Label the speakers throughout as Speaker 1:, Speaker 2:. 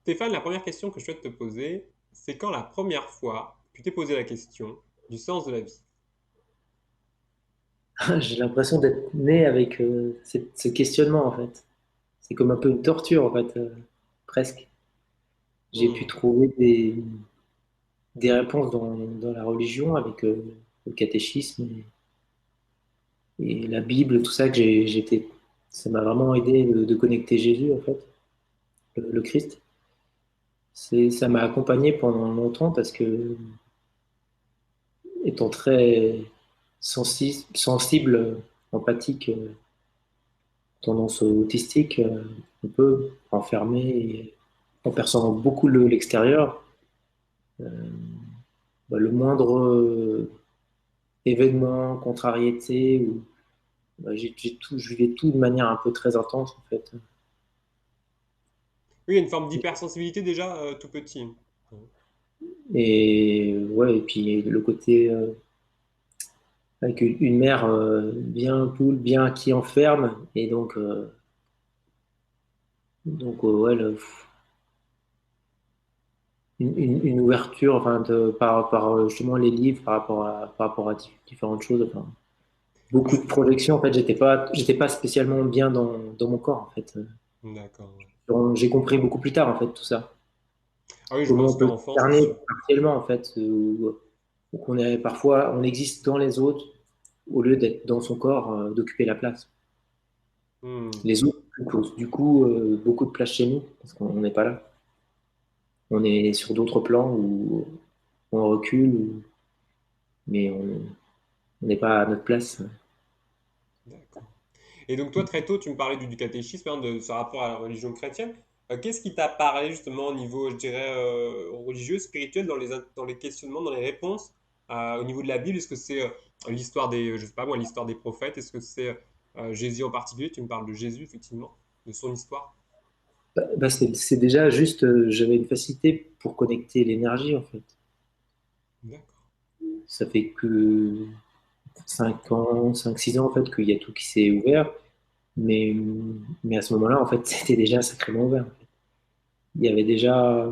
Speaker 1: Stéphane, la première question que je souhaite te poser, c'est quand la première fois tu t'es posé la question du sens de la vie?
Speaker 2: J'ai l'impression d'être né avec ce questionnement en fait. C'est comme un peu une torture en fait, presque. J'ai pu
Speaker 1: Hmm.
Speaker 2: trouver des réponses dans la religion avec le catéchisme et la Bible, tout ça ça m'a vraiment aidé de connecter Jésus en fait, le Christ. Ça m'a accompagné pendant longtemps parce que étant très sensible, empathique, tendance autistique, un peu enfermé, et en percevant beaucoup l'extérieur. euh, le moindre événement, contrariété, je vivais tout de manière un peu très intense en fait.
Speaker 1: Oui, il y a une forme d'hypersensibilité déjà tout petit.
Speaker 2: Et ouais, et puis le côté avec une mère bien cool, bien qui enferme, et donc ouais, une ouverture, enfin, par justement les livres par rapport à différentes choses. Enfin, beaucoup de projections. En fait, j'étais pas spécialement bien dans mon corps. En fait,
Speaker 1: D'accord, ouais.
Speaker 2: j'ai compris beaucoup plus tard en fait tout ça.
Speaker 1: Ah oui, je
Speaker 2: Comment on
Speaker 1: pense qu'en
Speaker 2: peut
Speaker 1: enfant, c'est
Speaker 2: s'incarner
Speaker 1: sûr.
Speaker 2: partiellement en fait, ou qu'on est parfois on existe dans les autres au lieu d'être dans son corps, d'occuper la place.
Speaker 1: Hmm.
Speaker 2: Les autres, du coup, beaucoup de place chez nous parce qu'on n'est pas là. On est sur d'autres plans où on recule, mais on n'est pas à notre place.
Speaker 1: D'accord. Et donc toi, très tôt, tu me parlais du catéchisme, hein, de ce rapport à la religion chrétienne. Qu'est-ce qui t'a parlé justement au niveau, je dirais, religieux, spirituel, dans les questionnements, dans les réponses, au niveau de la Bible? Est-ce que c'est l'histoire des, je sais pas moi, l'histoire des prophètes? Est-ce que c'est Jésus en particulier? Tu me parles de Jésus, effectivement, de son histoire.
Speaker 2: C'est déjà juste, j'avais une facilité pour connecter l'énergie en fait.
Speaker 1: D'accord.
Speaker 2: Ça fait que 5 ans, 5 6 ans en fait qu'il y a tout qui s'est ouvert, mais, mais à ce moment-là en fait c'était déjà sacrément ouvert. Il y avait déjà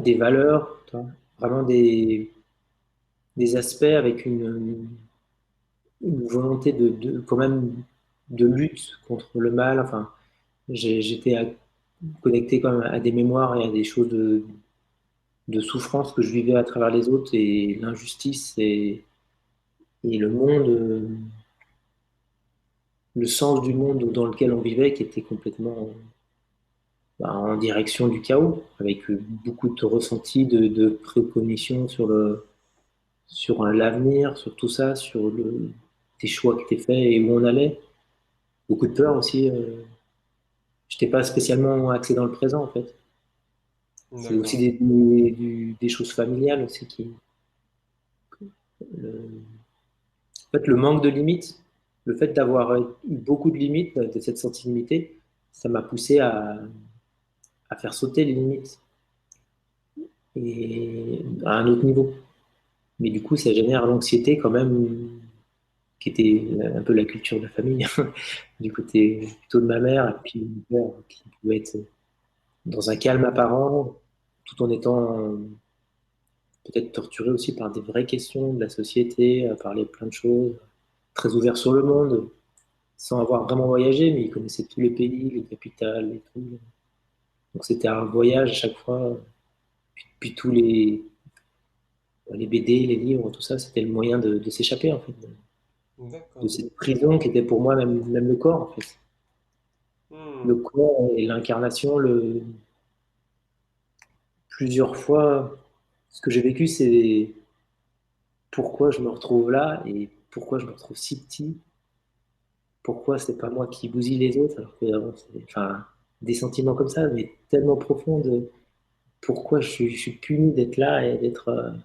Speaker 2: des valeurs, tu vois, vraiment des aspects avec une volonté quand même de lutte contre le mal. Enfin, j'étais connecté quand même à des mémoires et à des choses de souffrance que je vivais à travers les autres et l'injustice et le monde, le sens du monde dans lequel on vivait qui était complètement en direction du chaos, avec beaucoup de ressentis, de précognition sur l'avenir, sur tout ça, sur des choix qui étaient faits et où on allait. Beaucoup de peur aussi. Je n'étais pas spécialement axé dans le présent en fait. C'est aussi
Speaker 1: D'accord.
Speaker 2: des choses familiales aussi en fait, le manque de limites, le fait d'avoir eu beaucoup de limites, de cette sensibilité, ça m'a poussé à faire sauter les limites et à un autre niveau. Mais du coup, ça génère l'anxiété quand même, qui était un peu la culture de la famille, du côté plutôt de ma mère, et puis mon père qui pouvait être dans un calme apparent, tout en étant peut-être torturé aussi par des vraies questions de la société, à parler de plein de choses, très ouvert sur le monde, sans avoir vraiment voyagé, mais il connaissait tous les pays, les capitales et tout. Donc c'était un voyage à chaque fois. Puis tous les BD, les livres, tout ça, c'était le moyen de s'échapper en fait, de
Speaker 1: D'accord.
Speaker 2: cette prison qui était pour moi même le corps en fait. Le
Speaker 1: Hmm.
Speaker 2: corps et l'incarnation, plusieurs fois, ce que j'ai vécu, c'est pourquoi je me retrouve là et pourquoi je me retrouve si petit. Pourquoi c'est pas moi qui bousille les autres alors que enfin, des sentiments comme ça, mais tellement profonds de pourquoi je suis puni d'être là et d'être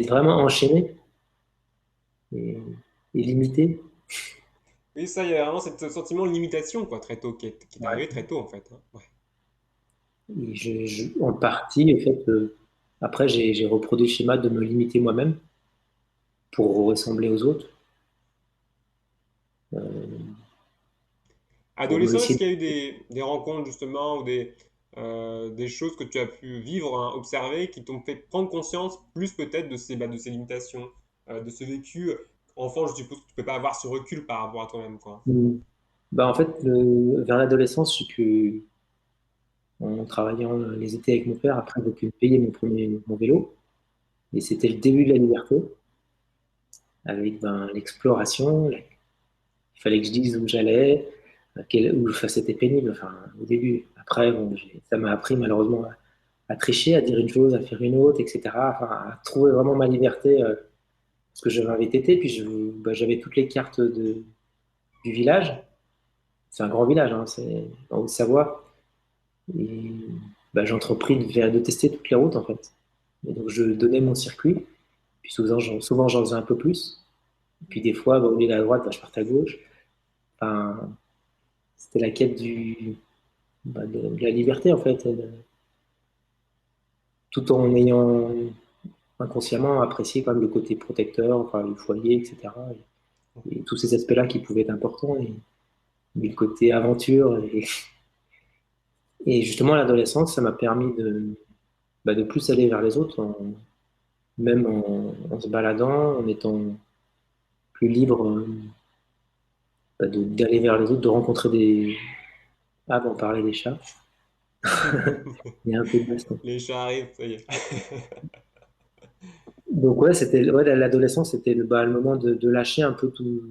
Speaker 2: vraiment enchaîné et, et limité.
Speaker 1: Oui, ça, il y a vraiment ce sentiment de limitation, quoi, très tôt, qui est arrivé
Speaker 2: Ouais.
Speaker 1: très tôt, en fait, hein. Ouais.
Speaker 2: Et en partie, en fait, après, j'ai reproduit le schéma de me limiter moi-même pour ressembler aux autres. Euh, pour me
Speaker 1: Adolescent, est-ce
Speaker 2: laisser.
Speaker 1: qu'il y a eu des rencontres justement ou des choses que tu as pu vivre, hein, observer, qui t'ont fait prendre conscience plus peut-être de ces limitations, de ce vécu enfant, je suppose que tu peux pas avoir ce recul par rapport à toi-même, quoi.
Speaker 2: Mm. Bah, en fait, vers l'adolescence, je sais que en travaillant les étés avec mon père, après, donc, il payait mon vélo. Et c'était le début de la liberté, avec ben, l'exploration. Il fallait que je dise où j'allais, enfin, c'était pénible, enfin, au début. Après, bon, ça m'a appris malheureusement à tricher, à dire une chose, à faire une autre, etc. Enfin, à trouver vraiment ma liberté, parce que j'avais un VTT, puis bah, j'avais toutes les cartes du village. C'est un grand village, hein, c'est en Haute-Savoie. Et bah, j'ai entrepris de tester toutes les routes, en fait. Et donc, je donnais mon circuit, puis souvent j'en faisais un peu plus. Puis des fois, bah, au lieu d'aller à droite, bah, je partais à gauche. Enfin, c'était la quête de la liberté, en fait, tout en ayant inconsciemment apprécié quand même le côté protecteur, enfin, le foyer, etc. Et tous ces aspects-là qui pouvaient être importants, mais le côté aventure. Et justement, à l'adolescence, ça m'a permis bah, de plus aller vers les autres, même en se baladant, en étant plus libre bah, d'aller vers les autres, de rencontrer des... Ah, bon, on parlait des chats. Il y a un peu de baston.
Speaker 1: Les chats arrivent, ça y est.
Speaker 2: Donc ouais, l'adolescence, c'était bah, le moment de lâcher un peu tout,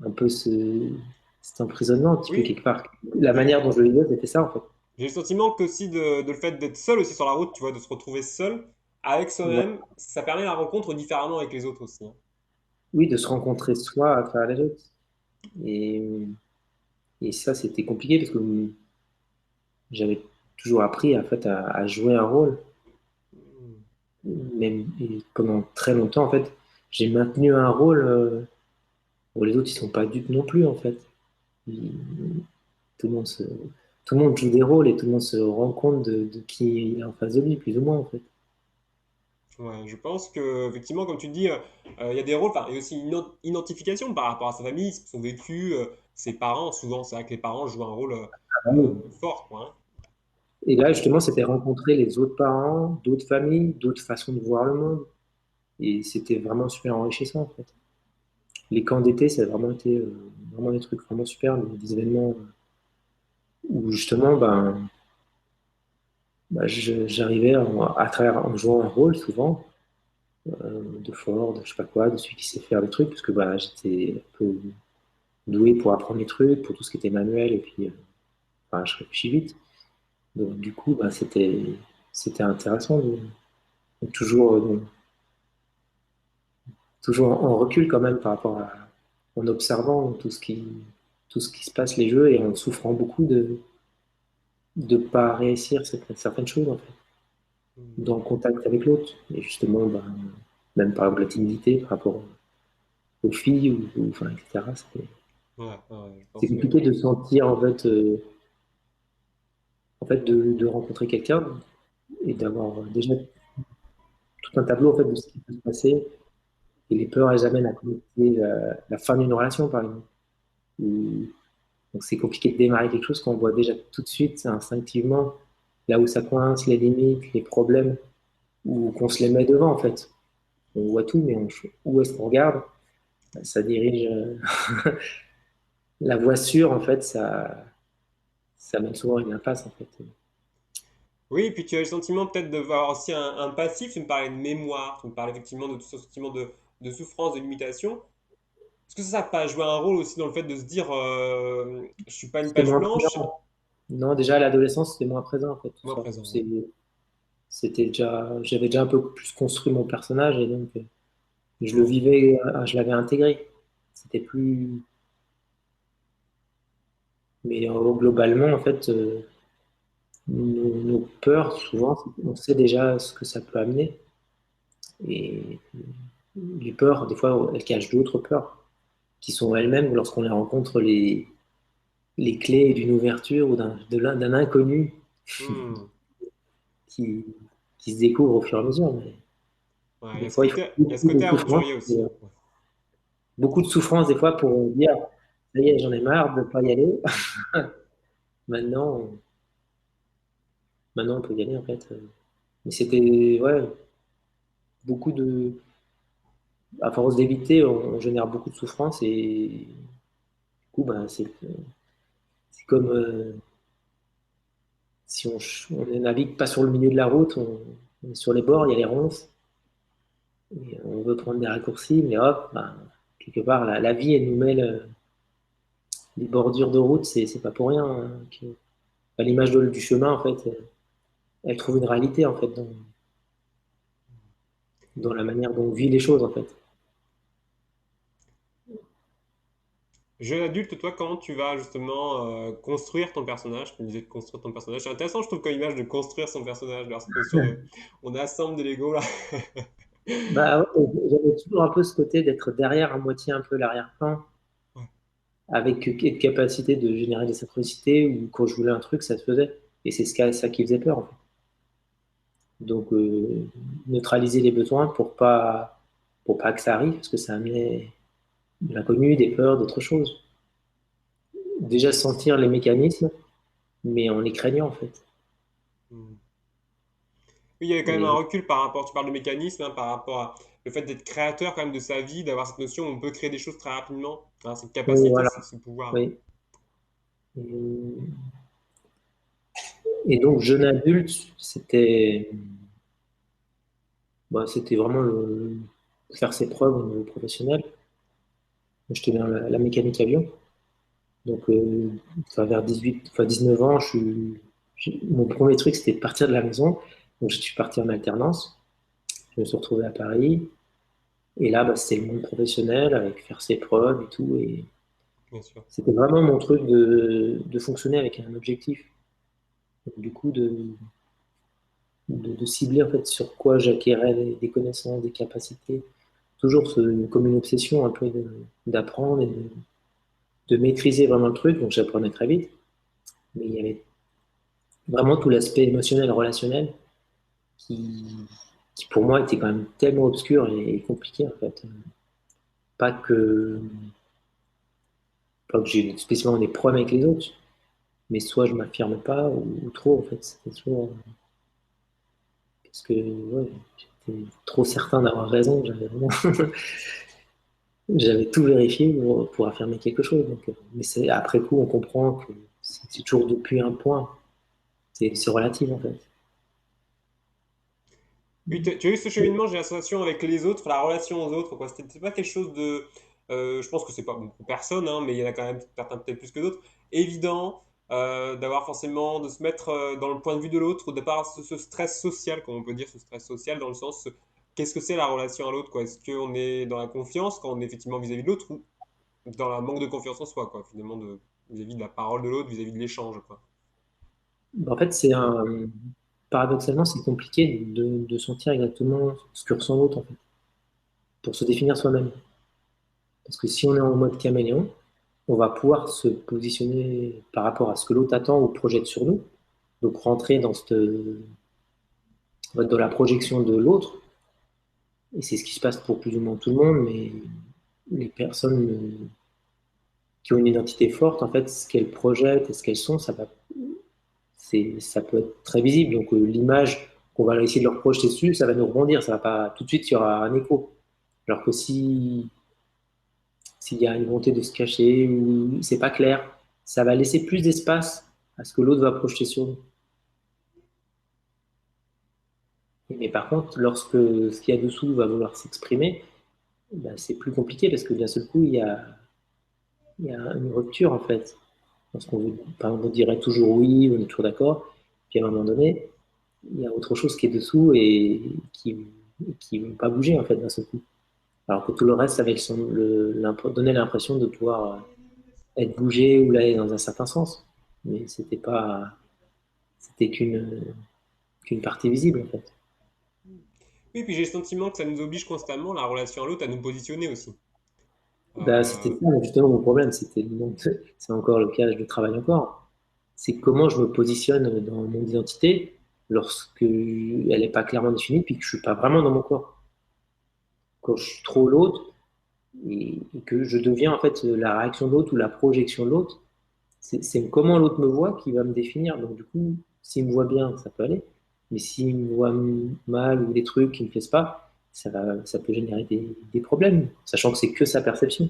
Speaker 2: un peu cet emprisonnement un petit peu
Speaker 1: Oui,
Speaker 2: quelque part. La
Speaker 1: oui.
Speaker 2: manière dont je le vivais, c'était ça en fait.
Speaker 1: J'ai le sentiment qu'aussi de le fait d'être seul aussi sur la route, tu vois, de se retrouver seul avec
Speaker 2: Ouais.
Speaker 1: soi-même, ça permet la rencontre différemment avec les autres aussi, hein.
Speaker 2: Oui, de se rencontrer soi à travers les autres. Et, et ça, c'était compliqué parce que j'avais toujours appris en fait, à jouer un rôle. Même et pendant très longtemps, en fait, j'ai maintenu un rôle où les autres, ils sont pas dupes non plus, en fait. Ils- tout le monde se, tout le monde joue des rôles et tout le monde se rend compte de qui il est en face de lui, plus ou moins, en fait.
Speaker 1: Ouais, je pense que, effectivement, comme tu dis, il y a des rôles, enfin, il y a aussi une identification par rapport à sa famille, son vécu, ses parents. Souvent, c'est vrai que les parents jouent un rôle fort, quoi, hein.
Speaker 2: Et là, justement, c'était rencontrer les autres parents, d'autres familles, d'autres façons de voir le monde. Et c'était vraiment super enrichissant, en fait. Les camps d'été, ça a vraiment été vraiment des trucs vraiment super, des événements où justement, j'arrivais à travers, en jouant un rôle souvent, de fort, de je sais pas quoi, de celui qui sait faire des trucs, parce que bah, j'étais un peu doué pour apprendre les trucs, pour tout ce qui était manuel, et puis enfin, je réfléchis vite. Donc du coup, bah, c'était intéressant de toujours, toujours en recul quand même par rapport à, en observant tout ce qui se passe les jeux et en souffrant beaucoup de pas réussir certaines choses en fait,
Speaker 1: Hmm.
Speaker 2: dans le contact avec l'autre. Et justement, ben, même par exemple la timidité par rapport aux filles enfin, etc.
Speaker 1: Ouais, ouais, je
Speaker 2: C'est
Speaker 1: pense que...
Speaker 2: compliqué de sentir en fait de rencontrer quelqu'un et d'avoir déjà tout un tableau en fait de ce qui peut se passer et les peurs elles amènent à connecter la fin d'une relation par exemple. Ou- Donc c'est compliqué de démarrer quelque chose qu'on voit déjà tout de suite, instinctivement, là où ça coince, les limites, les problèmes, ou qu'on se les met devant en fait. On voit tout, mais où est-ce qu'on regarde? Ça dirige la voie sûre en fait, ça mène souvent à une impasse en fait.
Speaker 1: Oui, et puis tu as le sentiment peut-être de voir aussi un passif. Tu me parlais de mémoire, tu me parlais effectivement de tout ce sentiment de souffrance, de limitation. Est-ce que ça n'a pas joué un rôle aussi dans le fait de se dire je suis pas une
Speaker 2: C'était
Speaker 1: page
Speaker 2: moins
Speaker 1: blanche,
Speaker 2: présent. Non, déjà à l'adolescence, c'était moins présent en fait, tout
Speaker 1: moi
Speaker 2: ça.
Speaker 1: présent, ouais.
Speaker 2: C'était déjà, j'avais déjà un peu plus construit mon personnage et donc je le vivais, je l'avais intégré. C'était plus, mais globalement en fait, nos peurs, souvent, on sait déjà ce que ça peut amener. Et les peurs, des fois, elles cachent d'autres peurs, qui sont elles-mêmes, lorsqu'on les rencontre, les clés d'une ouverture ou d'un inconnu
Speaker 1: Hmm.
Speaker 2: qui, qui se découvre au fur et à mesure. Mais
Speaker 1: Ouais,
Speaker 2: des fois, il faut
Speaker 1: il y a ce
Speaker 2: beaucoup
Speaker 1: côté
Speaker 2: de souffrance,
Speaker 1: aventurier aussi.
Speaker 2: beaucoup de souffrance, des fois, pour dire ça y est, j'en ai marre de ne pas y aller. Maintenant, maintenant, on peut y aller, en fait. Mais c'était, ouais, beaucoup de. À force d'éviter, on génère beaucoup de souffrance et du coup, bah, c'est comme si on ne navigue pas sur le milieu de la route, on est sur les bords, il y a les ronces, et on veut prendre des raccourcis, mais hop, bah, quelque part, la vie, elle nous met les bordures de route, c'est pas pour rien, hein, à l'image du chemin, en fait, elle trouve une réalité, en fait, dans la manière dont on vit les choses, en fait.
Speaker 1: Jeune adulte, toi, comment tu vas justement construire ton personnage? Tu me disais de construire ton personnage. C'est intéressant, je trouve, comme image de construire son personnage. Alors, cette notion de. On assemble des Lego là.
Speaker 2: Bah ouais, j'avais toujours un peu ce côté d'être derrière à moitié un peu l'arrière-plan,
Speaker 1: Ouais.
Speaker 2: avec une capacité de générer des synchronicités, ou quand je voulais un truc, ça se faisait. Et c'est ça qui faisait peur, en fait. Donc, neutraliser les besoins pour pas que ça arrive, parce que ça amenait de l'inconnu, des peurs, d'autres choses. Déjà sentir les mécanismes, mais en les craignant, en fait.
Speaker 1: Hmm. Oui, il y avait quand même un
Speaker 2: Et
Speaker 1: recul par rapport, tu parles de mécanisme, hein, par rapport à le fait d'être créateur quand même de sa vie, d'avoir cette notion où on peut créer des choses très rapidement, hein, cette
Speaker 2: oui,
Speaker 1: capacité,
Speaker 2: voilà.
Speaker 1: ce pouvoir.
Speaker 2: Oui. Et donc, jeune adulte, c'était vraiment faire ses preuves au niveau professionnel. J'étais dans la mécanique avion. Donc, vers 18, enfin 19 ans, mon premier truc, c'était de partir de la maison. Donc, je suis parti en alternance. Je me suis retrouvé à Paris. Et là, bah, c'était le monde professionnel avec faire ses preuves et tout. Et
Speaker 1: Bien sûr.
Speaker 2: c'était vraiment mon truc de fonctionner avec un objectif. Donc, du coup, de cibler en fait sur quoi j'acquérais des connaissances, des capacités. Toujours comme une obsession un peu d'apprendre et de maîtriser vraiment le truc. Donc, j'apprenais très vite. Mais il y avait vraiment tout l'aspect émotionnel, relationnel qui, qui pour moi était quand même tellement obscur et compliqué en fait. Pas que, pas que j'ai spécialement des problèmes avec les autres, mais soit je m'affirme pas ou trop en fait. C'était toujours parce que ouais, j'étais trop certain d'avoir raison. J'avais tout vérifié pour affirmer quelque chose. Donc, mais c'est après coup on comprend que c'est toujours depuis un point. C'est relatif en fait.
Speaker 1: Oui, tu as eu ce cheminement, j'ai l'impression, avec les autres, la relation aux autres, quoi. C'était pas quelque chose de. Je pense que c'est pas bon, pour personne, hein, mais il y en a quand même certains peut-être plus que d'autres. Évident d'avoir forcément, de se mettre dans le point de vue de l'autre, ou d'avoir ce stress social, comme on peut dire, ce stress social, dans le sens, qu'est-ce que c'est la relation à l'autre, quoi? Est-ce qu'on est dans la confiance quand on est effectivement vis-à-vis de l'autre, ou dans la manque de confiance en soi, quoi, finalement, vis-à-vis de la parole de l'autre, vis-à-vis de l'échange, quoi.
Speaker 2: En fait, paradoxalement, c'est compliqué de sentir exactement ce que ressent l'autre, en fait, pour se définir soi-même. Parce que si on est en mode caméléon, on va pouvoir se positionner par rapport à ce que l'autre attend ou projette sur nous. Donc rentrer dans la projection de l'autre. Et c'est ce qui se passe pour plus ou moins tout le monde, mais les personnes qui ont une identité forte, en fait, ce qu'elles projettent et ce qu'elles sont, ça peut être très visible. Donc l'image qu'on va essayer de leur projeter dessus, ça va nous rebondir. Ça va pas tout de suite, il y aura un écho. Alors que s'il y a une volonté de se cacher ou c'est pas clair, ça va laisser plus d'espace à ce que l'autre va projeter sur nous. Mais par contre, lorsque ce qu'il y a dessous va vouloir s'exprimer, ben, c'est plus compliqué parce que d'un seul coup, il y a une rupture en fait. Parce par exemple, on dirait toujours oui, on est toujours d'accord, puis à un moment donné, il y a autre chose qui est dessous et qui ne veut pas bouger en fait d'un seul coup. Alors que tout le reste avait donné l'impression de pouvoir être bougé ou aller dans un certain sens. Mais c'était qu'une partie visible en fait.
Speaker 1: Oui, puis j'ai le sentiment que ça nous oblige constamment, la relation à l'autre, à nous positionner aussi.
Speaker 2: Bah, c'était
Speaker 1: Euh,
Speaker 2: ça, justement, mon problème. C'est encore le cas, je le travaille encore. C'est comment je me positionne dans mon identité lorsque elle n'est pas clairement définie, puis que je suis pas vraiment dans mon corps. Quand je suis trop l'autre, et que je deviens en fait la réaction de l'autre ou la projection de l'autre. C'est comment l'autre me voit qui va me définir. Donc du coup, s'il me voit bien, ça peut aller. Mais s'il me voit mal ou des trucs qui ne me plaisent pas, ça peut générer des problèmes, sachant que c'est que sa perception.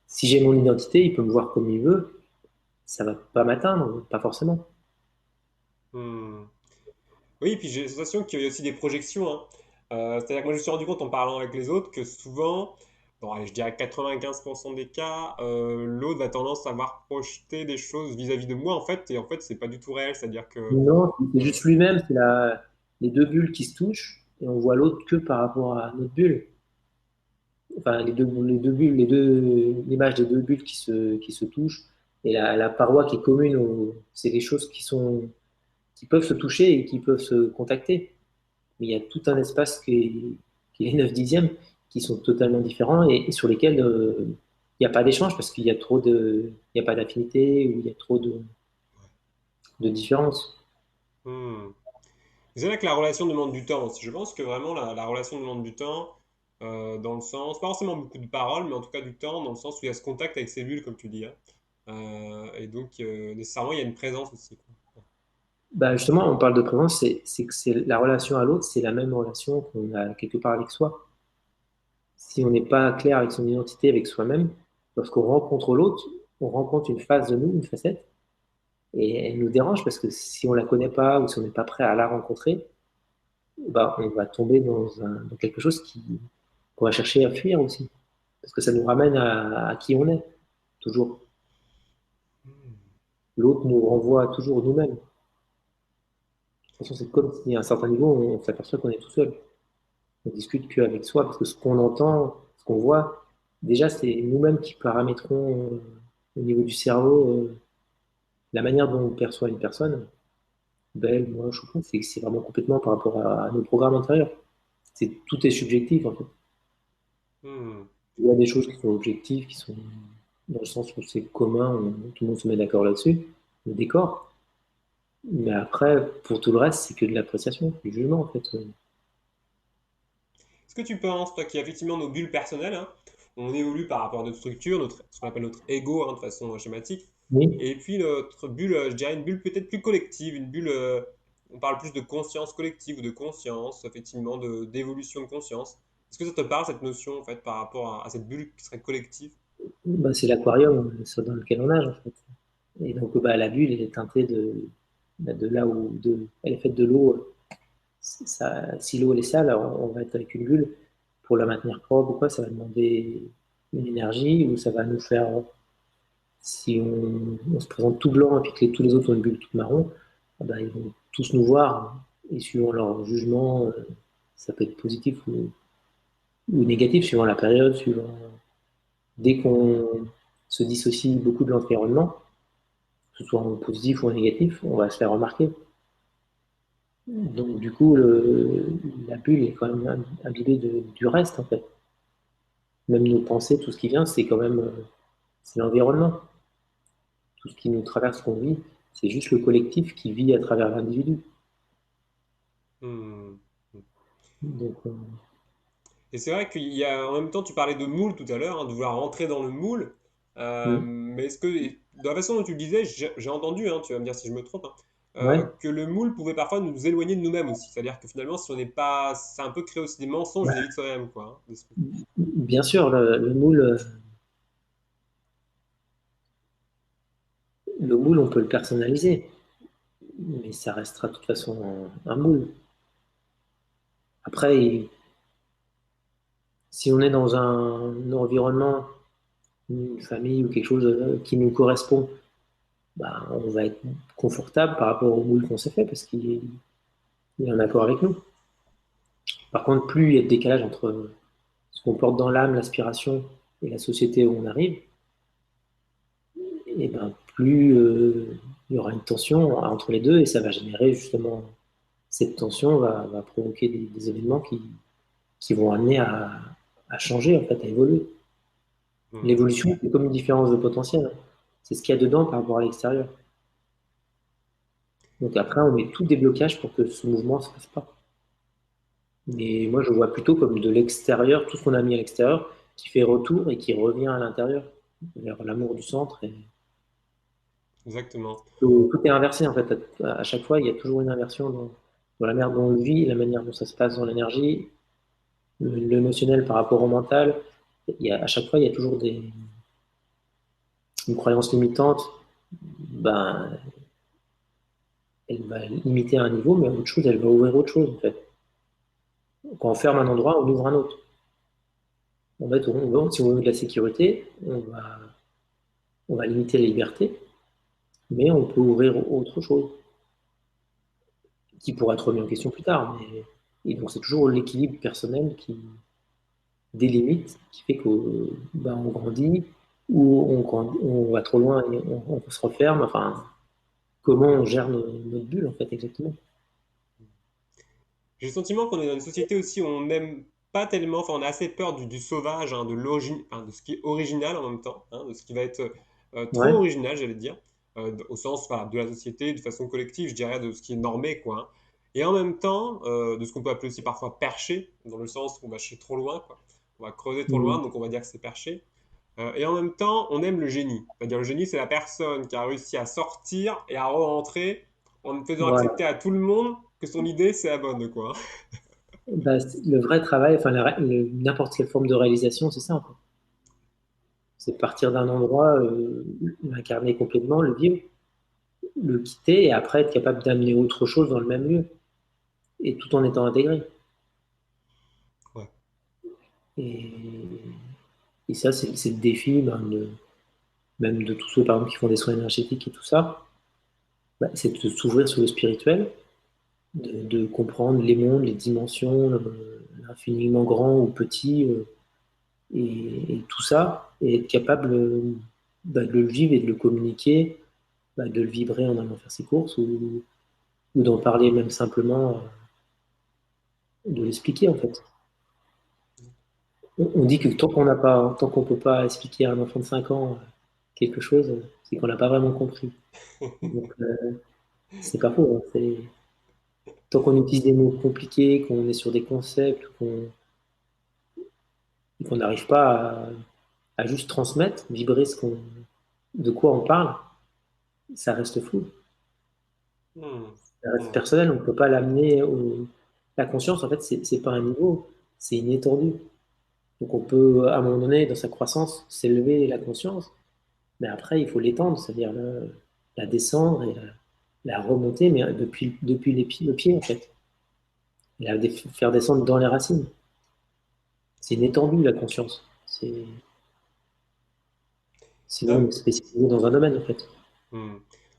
Speaker 2: Si j'ai mon identité, il peut me voir comme il veut, ça va pas m'atteindre, pas forcément.
Speaker 1: Hmm. Oui, puis j'ai la sensation qu'il y a aussi des projections, hein. C'est-à-dire que moi je me suis rendu compte en parlant avec les autres que souvent, bon, allez, je dirais 95% des cas, l'autre a tendance à avoir projeté des choses vis-à-vis de moi en fait, et en fait c'est pas du tout réel, c'est-à-dire que...
Speaker 2: Non, c'est juste lui-même, c'est les deux bulles qui se touchent, et on voit l'autre que par rapport à notre bulle. Enfin, les deux bulles, l'image des deux bulles qui se touchent, et la paroi qui est commune, c'est des choses qui peuvent se toucher et qui peuvent se contacter. Mais il y a tout un espace qui est 9 dixièmes, qui sont totalement différents et sur lesquels il n'y a pas d'échange parce qu'il y a il y a pas d'affinité ou il y a trop de différences.
Speaker 1: Hmm. C'est vrai que la relation demande du temps aussi. Je pense que vraiment la relation demande du temps, dans le sens, pas forcément beaucoup de paroles, mais en tout cas du temps, dans le sens où il y a ce contact avec ces bulles, comme tu dis, hein. Et donc, nécessairement, il y a une présence aussi, quoi.
Speaker 2: Bah justement, on parle de présence, c'est que c'est la relation à l'autre, c'est la même relation qu'on a quelque part avec soi. Si on n'est pas clair avec son identité, avec soi-même, lorsqu'on rencontre l'autre, on rencontre une face de nous, une facette, et elle nous dérange parce que si on la connaît pas ou si on n'est pas prêt à la rencontrer, bah, on va tomber dans quelque chose qu'on va chercher à fuir aussi. Parce que ça nous ramène à qui on est, toujours. L'autre nous renvoie toujours nous-mêmes. De toute façon, c'est comme si à un certain niveau, on s'aperçoit qu'on est tout seul. On discute qu'avec soi, parce que ce qu'on entend, ce qu'on voit, déjà, c'est nous-mêmes qui paramétrons au niveau du cerveau la manière dont on perçoit une personne, belle, moche ou pas, c'est vraiment complètement par rapport à nos programmes intérieurs. Tout est subjectif, en fait.
Speaker 1: Hmm.
Speaker 2: Il y a des choses qui sont objectives, qui sont dans le sens où c'est commun, tout le monde se met d'accord là-dessus, le décor. Mais après, pour tout le reste, c'est que de l'appréciation, du jugement, en fait.
Speaker 1: Est-ce que tu penses, toi, qu'il y a effectivement nos bulles personnelles, hein, on évolue par rapport à notre structure, ce qu'on appelle notre ego, hein, de façon schématique,
Speaker 2: Oui,
Speaker 1: et puis notre bulle, je dirais une bulle peut-être plus collective, une bulle, on parle plus de conscience collective ou de conscience, effectivement, d'évolution de conscience. Est-ce que ça te parle, cette notion, en fait, par rapport à cette bulle qui serait collective?
Speaker 2: bah, c'est l'aquarium dans lequel on nage, en fait. Et donc, bah, la bulle, elle est teintée de là où elle est faite de l'eau. Si l'eau elle est sale, alors on va être avec une bulle. Pour la maintenir propre ou quoi, ça va demander une énergie ou ça va nous faire, si on se présente tout blanc et puis que tous les autres ont une bulle toute marron, ah bah, ils vont tous nous voir et suivant leur jugement, ça peut être positif ou négatif, suivant la période, suivant. Dès qu'on se dissocie beaucoup de l'environnement, que ce soit en positif ou en négatif, on va se faire remarquer. Donc, du coup, la bulle est quand même imbibée du reste, en fait. Même nos pensées, tout ce qui vient, c'est quand même c'est l'environnement. Tout ce qui nous traverse, qu'on vit, c'est juste le collectif qui vit à travers l'individu.
Speaker 1: Hmm.
Speaker 2: Donc,
Speaker 1: Et c'est vrai qu'il y a, en même temps, tu parlais de moule tout à l'heure, hein, de vouloir rentrer dans le moule.
Speaker 2: mm,
Speaker 1: Mais est-ce que, de la façon dont tu le disais, j'ai entendu, hein, tu vas me dire si je me trompe, hein,
Speaker 2: ouais,
Speaker 1: que le moule pouvait parfois nous éloigner de nous-mêmes aussi. C'est-à-dire que finalement, si on n'est pas, c'est un peu créer aussi des mensonges
Speaker 2: bah,
Speaker 1: vis-à-vis de soi-même, quoi, hein, d'esprit.
Speaker 2: bien sûr, le moule, on peut le personnaliser, mais ça restera de toute façon un moule. Après, si on est dans un environnement, une famille ou quelque chose qui nous correspond, bah, on va être confortable par rapport au moule qu'on s'est fait parce qu'il est en accord avec nous. Par contre, plus il y a de décalage entre ce qu'on porte dans l'âme, l'aspiration, et la société où on arrive, et ben plus il y aura une tension entre les deux et ça va générer justement cette tension va provoquer des événements qui vont amener à changer, en fait, à évoluer.
Speaker 1: Hmm.
Speaker 2: L'évolution, c'est comme une différence de potentiel, hein. C'est ce qu'il y a dedans par rapport à l'extérieur. Donc après, on met tout déblocage pour que ce mouvement ne se fasse pas. Mais moi, je vois plutôt comme de l'extérieur, tout ce qu'on a mis à l'extérieur, qui fait retour et qui revient à l'intérieur, vers l'amour du centre. Et
Speaker 1: Exactement.
Speaker 2: tout est inversé en fait. À chaque fois, il y a toujours une inversion dans la manière dont on le vit, la manière dont ça se passe dans l'énergie, l'émotionnel par rapport au mental. À chaque fois, il y a toujours une croyance limitante. Ben, elle va limiter à un niveau, mais autre chose, elle va ouvrir autre chose en fait. Quand on ferme un endroit, on ouvre un autre. En fait, si on veut de la sécurité, on va limiter la liberté, mais on peut ouvrir autre chose qui pourra être remis en question plus tard. Et donc, c'est toujours l'équilibre personnel qui délimite, qui fait qu'on on grandit ou on va trop loin et on se referme. Enfin, comment on gère notre bulle, en fait, exactement.
Speaker 1: J'ai le sentiment qu'on est dans une société aussi où on n'aime pas tellement, enfin on a assez peur du sauvage, hein, de l'origine, enfin, de ce qui est original en même temps, hein, de ce qui va être trop
Speaker 2: Ouais.
Speaker 1: original, j'allais dire, au sens voilà, de la société, de façon collective, je dirais, de ce qui est normé, quoi, hein. Et en même temps, de ce qu'on peut appeler aussi parfois perché, dans le sens où on va chercher trop loin, quoi. On va creuser trop loin,
Speaker 2: Mm.
Speaker 1: donc on va dire que c'est perché. Et en même temps, on aime le génie. C'est-à-dire le génie, c'est la personne qui a réussi à sortir et à re-rentrer en faisant accepter
Speaker 2: Voilà.
Speaker 1: à tout le monde que son idée, c'est la bonne, quoi.
Speaker 2: Bah, le vrai travail, enfin, n'importe quelle forme de réalisation, c'est ça, en fait. C'est partir d'un endroit, l'incarner complètement, le vivre, le quitter et après être capable d'amener autre chose dans le même lieu et tout en étant intégré.
Speaker 1: Ouais.
Speaker 2: Et, et ça, c'est le défi même de tous ceux, par exemple, qui font des soins énergétiques et tout ça. Bah, c'est de s'ouvrir sur le spirituel, de comprendre les mondes, les dimensions, l'infiniment grand ou petit, et tout ça, et être capable de le vivre et de le communiquer, de le vibrer en allant faire ses courses, ou d'en parler même simplement, de l'expliquer en fait. On dit que tant qu'on peut pas expliquer à un enfant de 5 ans quelque chose, c'est qu'on n'a pas vraiment compris. Donc c'est pas faux, hein. Tant qu'on utilise des mots compliqués, qu'on est sur des concepts, qu'on n'arrive pas à juste transmettre, vibrer de quoi on parle, ça reste flou.
Speaker 1: Hmm.
Speaker 2: Ça reste
Speaker 1: Hmm.
Speaker 2: personnel, on ne peut pas l'amener au... La conscience, en fait, c'est pas un niveau, c'est une étendue. Donc on peut, à un moment donné, dans sa croissance, s'élever la conscience, mais après, il faut l'étendre, c'est-à-dire la descendre et la remonter, mais depuis le pied, en fait. Faire descendre dans les racines. C'est une étendue, la conscience. Sinon, on
Speaker 1: Ah,
Speaker 2: est spécialisé dans un domaine, en fait.
Speaker 1: hmm.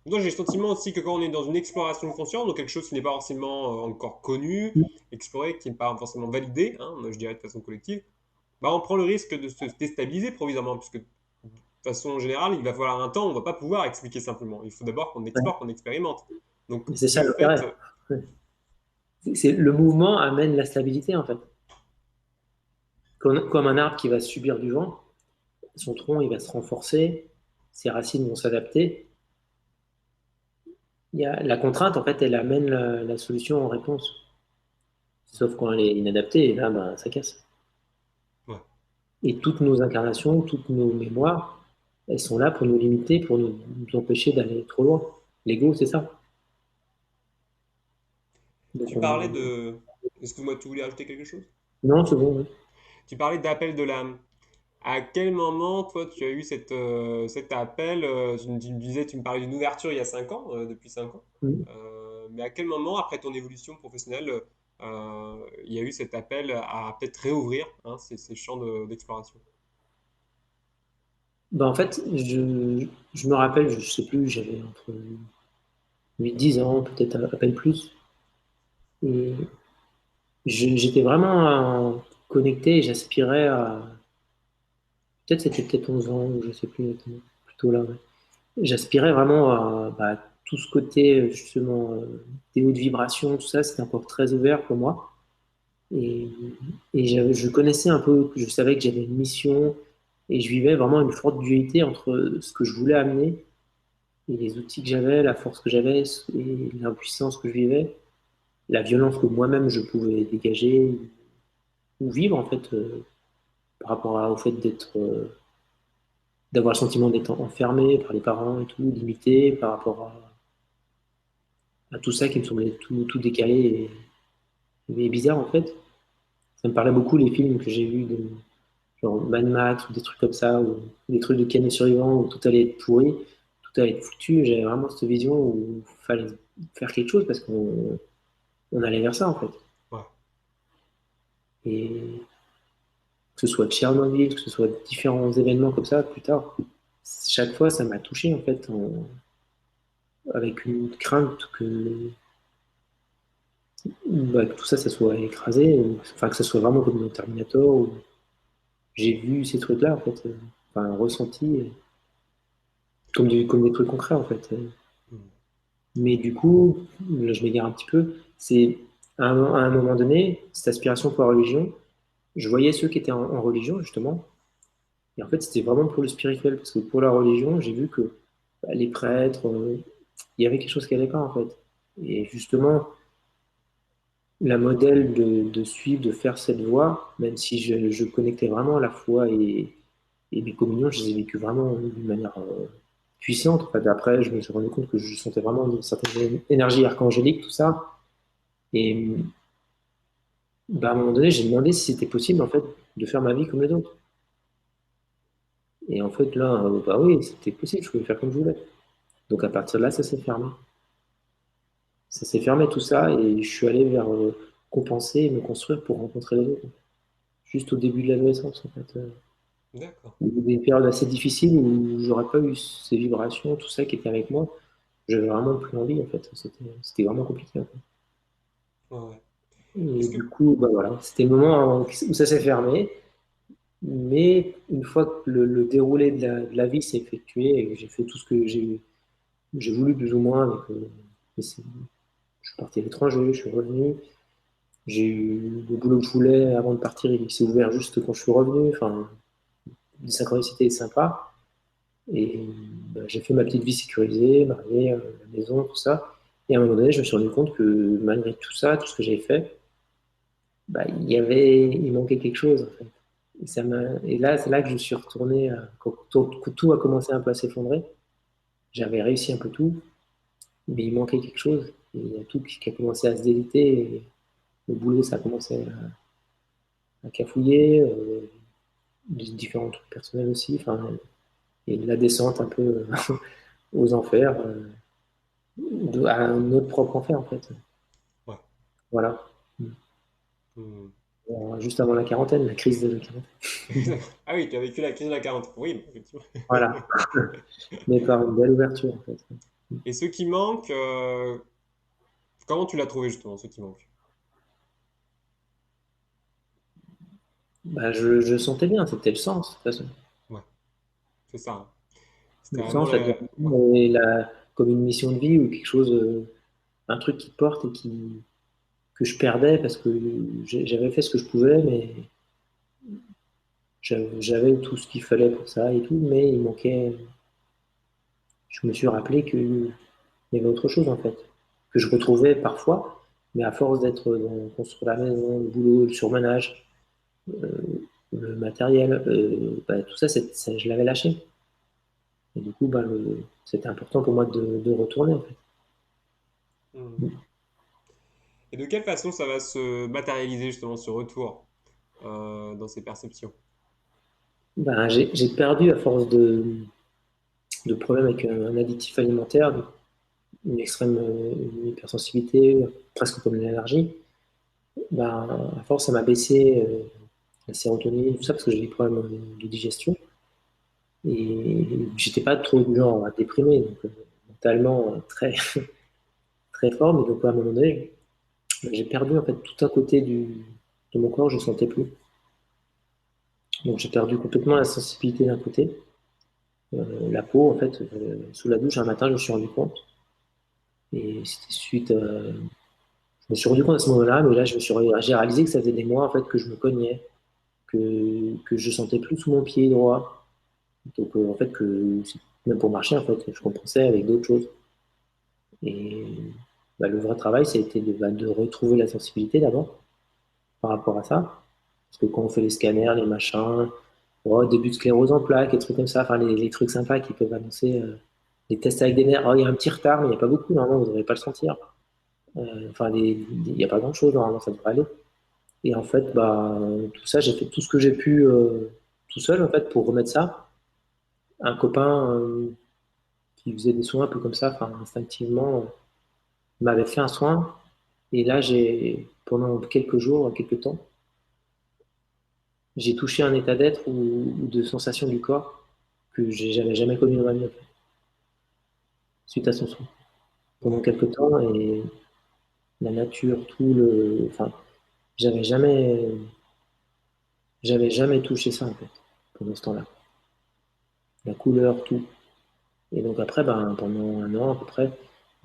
Speaker 1: Donc j'ai le sentiment aussi que quand on est dans une exploration consciente, donc quelque chose qui n'est pas forcément encore connu, exploré, qui n'est pas forcément validé, hein, je dirais de façon collective, bah on prend le risque de se déstabiliser provisoirement, puisque de façon générale, il va falloir un temps, on ne va pas pouvoir expliquer simplement. Il faut d'abord qu'on
Speaker 2: Ouais.
Speaker 1: explore, qu'on expérimente. Donc
Speaker 2: Mais c'est ça
Speaker 1: de fait,
Speaker 2: l'intérêt. Le mouvement amène la stabilité, en fait. Comme un arbre qui va subir du vent, son tronc il va se renforcer, ses racines vont s'adapter. La contrainte, en fait, elle amène la solution en réponse. Sauf quand elle est inadaptée, et là, ben, ça casse.
Speaker 1: ouais.
Speaker 2: Et toutes nos incarnations, toutes nos mémoires, elles sont là pour nous limiter, pour nous empêcher d'aller trop loin. L'ego, c'est ça. Donc,
Speaker 1: Tu parlais de... Excuse-moi, tu voulais ajouter quelque chose?
Speaker 2: non, c'est bon.
Speaker 1: Tu parlais d'appel de l'âme. À quel moment, toi, tu as eu cet appel tu me disais, tu me parlais d'une ouverture il y a 5 ans, depuis 5 ans.
Speaker 2: Oui.
Speaker 1: Mais à quel moment, après ton évolution professionnelle, il y a eu cet appel à peut-être réouvrir, hein, ces champs d'exploration?
Speaker 2: Ben, en fait, je me rappelle, je sais plus, j'avais entre 8 10 ans, peut-être à peine plus. Et j'étais vraiment connecté et j'aspirais à. Peut-être c'était peut-être 11 ans, ou je sais plus, plutôt là. Ouais. J'aspirais vraiment à tout ce côté, justement, des hautes vibrations, tout ça, c'était encore très ouvert pour moi. Et, je connaissais un peu, je savais que j'avais une mission et je vivais vraiment une forte dualité entre ce que je voulais amener et les outils que j'avais, la force que j'avais et l'impuissance que je vivais, la violence que moi-même je pouvais dégager ou vivre en fait. par rapport au fait d'avoir le sentiment d'être enfermé par les parents et tout, limité par rapport à tout ça qui me semblait tout décalé et bizarre en fait. Ça me parlait beaucoup les films que j'ai vus de genre Mad Max ou des trucs comme ça, ou des trucs de Canet survivant où tout allait être pourri, tout allait être foutu. J'avais vraiment cette vision où il fallait faire quelque chose parce qu'on allait vers ça en fait.
Speaker 1: Ouais.
Speaker 2: Et que ce soit Tchernobyl, que ce soit différents événements comme ça plus tard, chaque fois ça m'a touché en fait, avec une crainte que tout ça, ça soit écrasé, enfin que ça soit vraiment comme dans Terminator, où j'ai vu ces trucs-là en fait, enfin ressenti, comme des trucs concrets en fait.
Speaker 1: Hmm.
Speaker 2: Mais du coup, là, je m'égare un petit peu, c'est à un moment donné, cette aspiration pour la religion, je voyais ceux qui étaient en religion justement, et en fait c'était vraiment pour le spirituel, parce que pour la religion, j'ai vu que bah, les prêtres, il y avait quelque chose qui n'allait pas en fait. Et justement, la modèle de suivre, de faire cette voie, même si je connectais vraiment la foi et mes communions, je les ai vécues vraiment d'une manière puissante. En fait, après, je me suis rendu compte que je sentais vraiment une certaine énergie archangélique, tout ça. Et bah, à un moment donné, j'ai demandé si c'était possible en fait de faire ma vie comme les autres. Et en fait, là, bah oui, c'était possible, je pouvais faire comme je voulais. Donc à partir de là, ça s'est fermé. Ça s'est fermé tout ça et je suis allé vers compenser et me construire pour rencontrer les autres. Juste au début de l'adolescence, en fait.
Speaker 1: D'accord.
Speaker 2: Il y a eu des périodes assez difficiles où j'aurais pas eu ces vibrations, tout ça qui était avec moi. J'avais vraiment plus envie, en fait. C'était vraiment compliqué, en fait.
Speaker 1: Ouais, ouais.
Speaker 2: Et
Speaker 1: Est-ce que
Speaker 2: du coup, bah voilà, c'était le moment où ça s'est fermé. Mais une fois que le déroulé de la vie s'est effectué et que j'ai fait tout ce que j'ai voulu plus ou moins, je suis parti à l'étranger, je suis revenu, j'ai eu le boulot que je voulais avant de partir, il s'est ouvert juste quand je suis revenu. Enfin, les synchronicités sympa. Et bah, j'ai fait ma petite vie sécurisée, mariée, la maison, tout ça. Et à un moment donné, je me suis rendu compte que malgré tout ça, tout ce que j'ai fait, bah, il manquait quelque chose en fait. Et là, c'est là que je suis retourné, quand tout a commencé un peu à s'effondrer. J'avais réussi un peu tout, mais il manquait quelque chose. Et il y a tout qui a commencé à se déliter. Et le boulot, ça a commencé à cafouiller, différents trucs personnels aussi. Enfin, et la descente un peu aux enfers, à notre propre enfer en fait.
Speaker 1: ouais.
Speaker 2: Voilà.
Speaker 1: Hmm.
Speaker 2: Juste avant la quarantaine, la crise de la quarantaine.
Speaker 1: Ah oui, tu as vécu la crise de la 40. Oui, effectivement.
Speaker 2: Voilà. Mais par une belle ouverture en fait.
Speaker 1: Et ce qui manque, comment tu l'as trouvé justement, ce qui manque?
Speaker 2: Bah, je sentais bien, c'était le sens, de toute façon.
Speaker 1: Ouais, c'est ça, hein. C'était
Speaker 2: Le
Speaker 1: vraiment
Speaker 2: sens, la
Speaker 1: ouais.
Speaker 2: direction, et comme une mission de vie ou quelque chose, un truc qui porte et que je perdais parce que j'avais fait ce que je pouvais, mais j'avais tout ce qu'il fallait pour ça et tout, mais il manquait. Je me suis rappelé qu'il y avait autre chose en fait, que je retrouvais parfois, mais à force d'être dans construire la maison, le boulot, le surmenage, euh, le matériel, bah, tout ça, je l'avais lâché. Et du coup, bah, c'était important pour moi de retourner en fait.
Speaker 1: Hmm. Et de quelle façon ça va se matérialiser justement ce retour dans ces perceptions?
Speaker 2: Ben, j'ai perdu à force de problèmes avec un additif alimentaire, une hypersensibilité, presque comme une allergie. Ben, à force, ça m'a baissé la sérotonine, tout ça, parce que j'ai des problèmes de digestion. Et j'étais pas trop du genre à déprimer, donc mentalement très, très fort, mais donc à un moment donné, j'ai perdu en fait tout un côté de mon corps, je ne sentais plus. Donc j'ai perdu complètement la sensibilité d'un côté. La peau, en fait, sous la douche, un matin, je me suis rendu compte. Et c'était je me suis rendu compte à ce moment-là, mais là, j'ai réalisé que ça faisait des mois, en fait, que je me cognais, que je sentais plus sous mon pied droit. Donc, en fait, même pour marcher, en fait, je compensais avec d'autres choses. Et bah, le vrai travail, ça a été de retrouver la sensibilité d'abord, par rapport à ça. Parce que quand on fait les scanners, les machins, début de sclérose en plaques, des trucs comme ça, enfin les trucs sympas qui peuvent annoncer les tests avec des nerfs. Oh, il y a un petit retard, mais il n'y a pas beaucoup, normalement, vous ne devriez pas le sentir. Enfin, il n'y a pas grand-chose, normalement, ça devrait aller. Et en fait, bah, tout ça, j'ai fait tout ce que j'ai pu tout seul, en fait, pour remettre ça. Un copain qui faisait des soins un peu comme ça, enfin, instinctivement, m'avait fait un soin. Et là, pendant quelques jours, quelques temps, j'ai touché un état d'être ou de sensation du corps que j'avais jamais connu dans ma vie, en fait, suite à son soin. Pendant
Speaker 1: D'accord.
Speaker 2: quelques temps, et la nature, enfin, j'avais jamais touché ça, en fait, pendant ce temps-là. La couleur, tout. Et donc après, ben, pendant un an à peu près,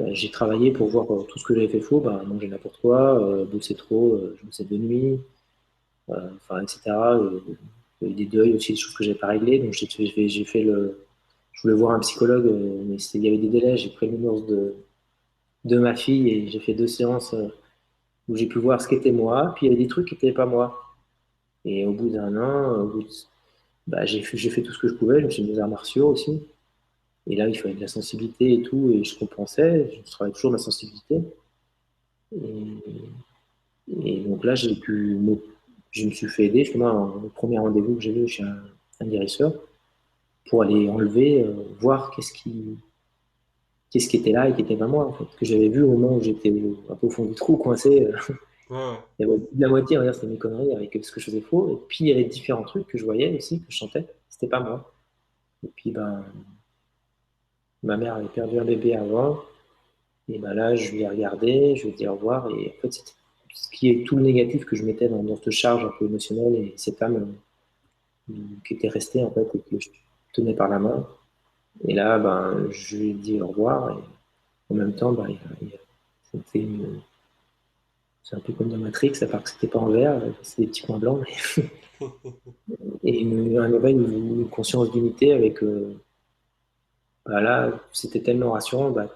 Speaker 2: ben, j'ai travaillé pour voir tout ce que j'avais fait faux, ben, manger n'importe quoi, bosser trop, je bossais de nuit, enfin, etc. Il y a eu des deuils aussi, des choses que j'avais pas réglées. Donc j'ai fait je voulais voir un psychologue, mais il y avait des délais. J'ai pris le numéro de ma fille et j'ai fait 2 séances où j'ai pu voir ce qu'était moi. Puis il y avait des trucs qui n'étaient pas moi. Et au bout d'un an, bah, j'ai fait tout ce que je pouvais. Je me suis mis aux arts martiaux aussi. Et là, il fallait de la sensibilité et tout, et je compensais. Je travaillais toujours ma sensibilité. Et, et donc là, je me suis fait aider justement au premier rendez-vous que j'ai eu chez un guérisseur pour aller enlever, voir qu'est-ce qui était là et qui était pas moi, en fait, que j'avais vu au moment où j'étais un peu au fond du trou, coincé.
Speaker 1: Ouais, ouais.
Speaker 2: Il y avait la moitié, on va dire, c'était mes conneries avec ce que je faisais faux. Et puis, il y avait différents trucs que je voyais aussi, que je chantais. C'était pas moi. Et puis, ben, ma mère avait perdu un bébé avant. Et ben là, je lui ai regardé, je lui ai dit au revoir. Et en fait, c'était ce qui est tout le négatif que je mettais dans cette charge un peu émotionnelle et cette âme qui était restée, en fait, et que je tenais par la main. Et là, ben, je lui ai dit au revoir. Et en même temps, ben, c'était c'est un peu comme dans Matrix, à part que c'était pas en vert, c'est des petits points blancs. Et un éveil, une conscience d'unité avec, bah là, c'était tellement rassurant, bah,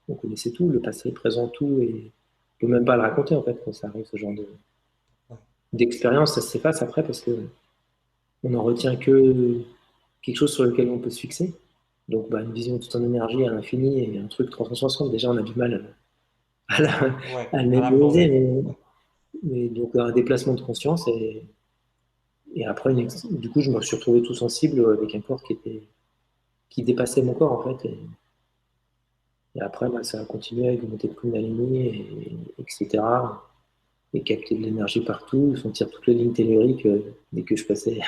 Speaker 2: on connaissait tout, le passé, le présent, tout, et on peut même pas le raconter en fait quand ça arrive, ce genre d'expérience, ça s'efface après parce que on en retient que quelque chose sur lequel on peut se fixer. Donc bah, une vision toute en énergie à l'infini et un truc 360, déjà on a du mal
Speaker 1: Ouais,
Speaker 2: à le
Speaker 1: à
Speaker 2: mémoriser,
Speaker 1: l'appréhender.
Speaker 2: mais donc un déplacement de conscience et après, du coup, je me suis retrouvé tout sensible avec un corps qui dépassait mon corps en fait. Et après, bah, ça a continué avec une montée de Kundalini, etc. Et capter de l'énergie partout, sentir toutes les lignes telluriques dès que je passais.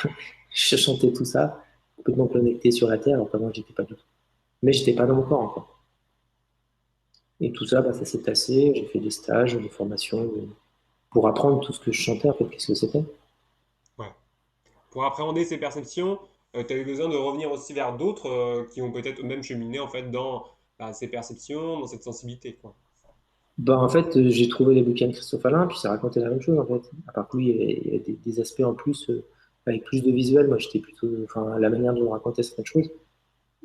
Speaker 2: Je chantais tout ça, complètement connecté sur la Terre, alors qu'avant, j'étais pas du tout. Mais j'étais pas dans mon corps encore. Et tout ça, bah, ça s'est passé. J'ai fait des stages, des formations pour apprendre tout ce que je chantais, en fait, qu'est-ce que c'était.
Speaker 1: Ouais. Pour appréhender ces perceptions, tu as eu besoin de revenir aussi vers d'autres qui ont peut-être eux-mêmes cheminé en fait dans bah, ces perceptions, dans cette sensibilité, quoi.
Speaker 2: Bah, en fait, j'ai trouvé les bouquins de Christophe Alain, puis ça racontait la même chose, en fait. À part que lui, il y avait des aspects en plus, avec plus de visuels. Moi, j'étais plutôt. Enfin, la manière dont on racontait certaines choses.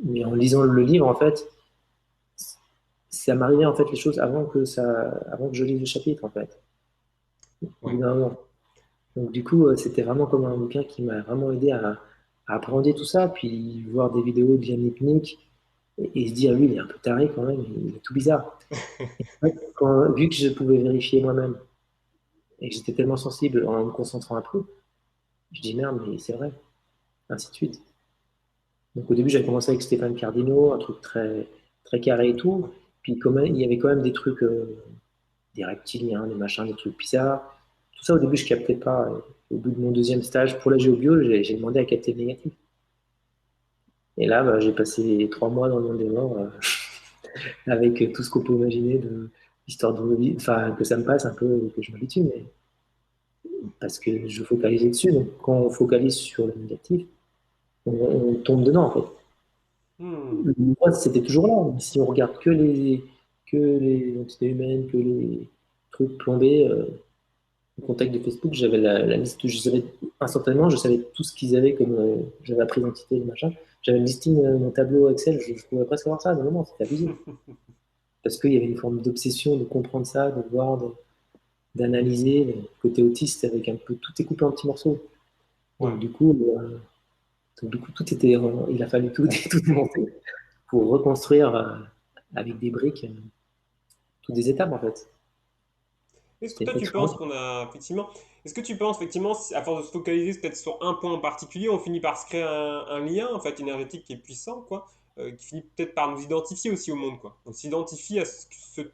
Speaker 2: Mais en lisant le livre, en fait, ça m'arrivait, en fait, les choses avant que je lise le chapitre, en fait. Au
Speaker 1: Ouais.
Speaker 2: bout d'un moment. Donc, du coup, c'était vraiment comme un bouquin qui m'a vraiment aidé à appréhender tout ça, puis voir des vidéos de Yann Lipnik et se dire, lui, il est un peu taré quand même, il est tout bizarre. Ouais, vu que je pouvais vérifier moi-même et que j'étais tellement sensible en me concentrant un peu, je dis merde, mais c'est vrai, ainsi de suite. Donc au début, j'avais commencé avec Stéphane Cardino, un truc très, très carré et tout.
Speaker 1: Ouais.
Speaker 2: Puis il y avait quand même des trucs, des reptiliens, des machins, des trucs bizarres. Tout ça, au début, je captais pas. Au bout de mon deuxième stage pour la géobio, j'ai demandé à capter le négatif. Et là, bah, j'ai passé 3 mois dans le monde des morts avec tout ce qu'on peut imaginer de l'histoire de ma vie, enfin que ça me passe un peu, que je m'habitue, mais parce que je focalisais dessus. Donc quand on focalise sur le négatif, on tombe dedans en fait.
Speaker 1: Hmm.
Speaker 2: Le moi, c'était toujours là. Mais si on regarde que les entités humaines, que les trucs plombés, au contact de Facebook, j'avais la liste, je savais instantanément, je savais tout ce qu'ils avaient comme j'avais appris l'entité, le machin. J'avais le listing, mon tableau Excel, je pouvais presque voir ça. Non, non, c'était abusé. Parce qu'il y avait une forme d'obsession de comprendre ça, de voir. d'analyser le côté autiste avec un peu tout est coupé en petits morceaux.
Speaker 1: Ouais.
Speaker 2: Donc du coup tout était, il a fallu tout, tout démonter pour reconstruire avec des briques toutes des étapes en fait.
Speaker 1: Est-ce que
Speaker 2: C'était
Speaker 1: toi tu penses
Speaker 2: extraordinaire.
Speaker 1: qu'on a effectivement, est-ce que tu penses effectivement, à force de se focaliser peut-être sur un point en particulier, on finit par se créer un lien en fait énergétique qui est puissant, quoi, qui finit peut-être par nous identifier aussi au monde, quoi. On s'identifie à cet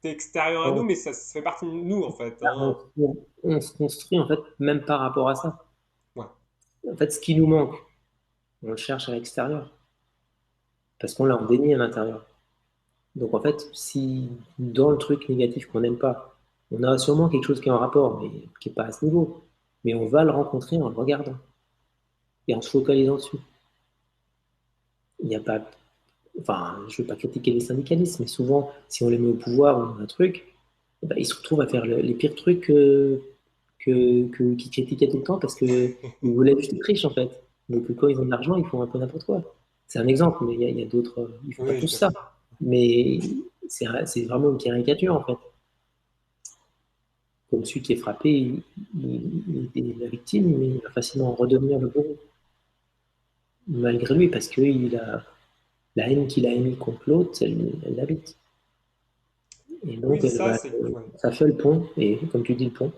Speaker 1: extérieur à nous, mais ça fait partie de nous en fait,
Speaker 2: On,
Speaker 1: hein.
Speaker 2: on se construit en fait même par rapport à ça.
Speaker 1: Ouais,
Speaker 2: En fait, ce qui nous manque, on le cherche à l'extérieur parce qu'on l'a en déni à l'intérieur. Donc en fait, si dans le truc négatif qu'on n'aime pas, on a sûrement quelque chose qui est en rapport, mais qui n'est pas à ce niveau. Mais on va le rencontrer en le regardant et en se focalisant dessus. Il n'y a pas, enfin, je ne veux pas critiquer les syndicalistes, mais souvent, si on les met au pouvoir ou un truc, eh ben, ils se retrouvent à faire les pires trucs qu'ils critiquaient tout le temps parce qu'ils voulaient juste être riches en fait. Donc quand ils ont de l'argent, ils font un peu n'importe quoi. C'est un exemple, mais il y a d'autres. Ils ne font pas
Speaker 1: oui,
Speaker 2: tous
Speaker 1: tout à
Speaker 2: ça.
Speaker 1: fait.
Speaker 2: Mais c'est vraiment une caricature en fait. Comme celui qui est frappé, il est la victime, mais il va facilement redevenir le bourreau, malgré lui, parce que la haine qu'il a émise contre l'autre, elle l'habite. Et
Speaker 1: Oui,
Speaker 2: donc,
Speaker 1: c'est ça, c'est ouais.
Speaker 2: ça fait le pont, et comme tu dis, le pont,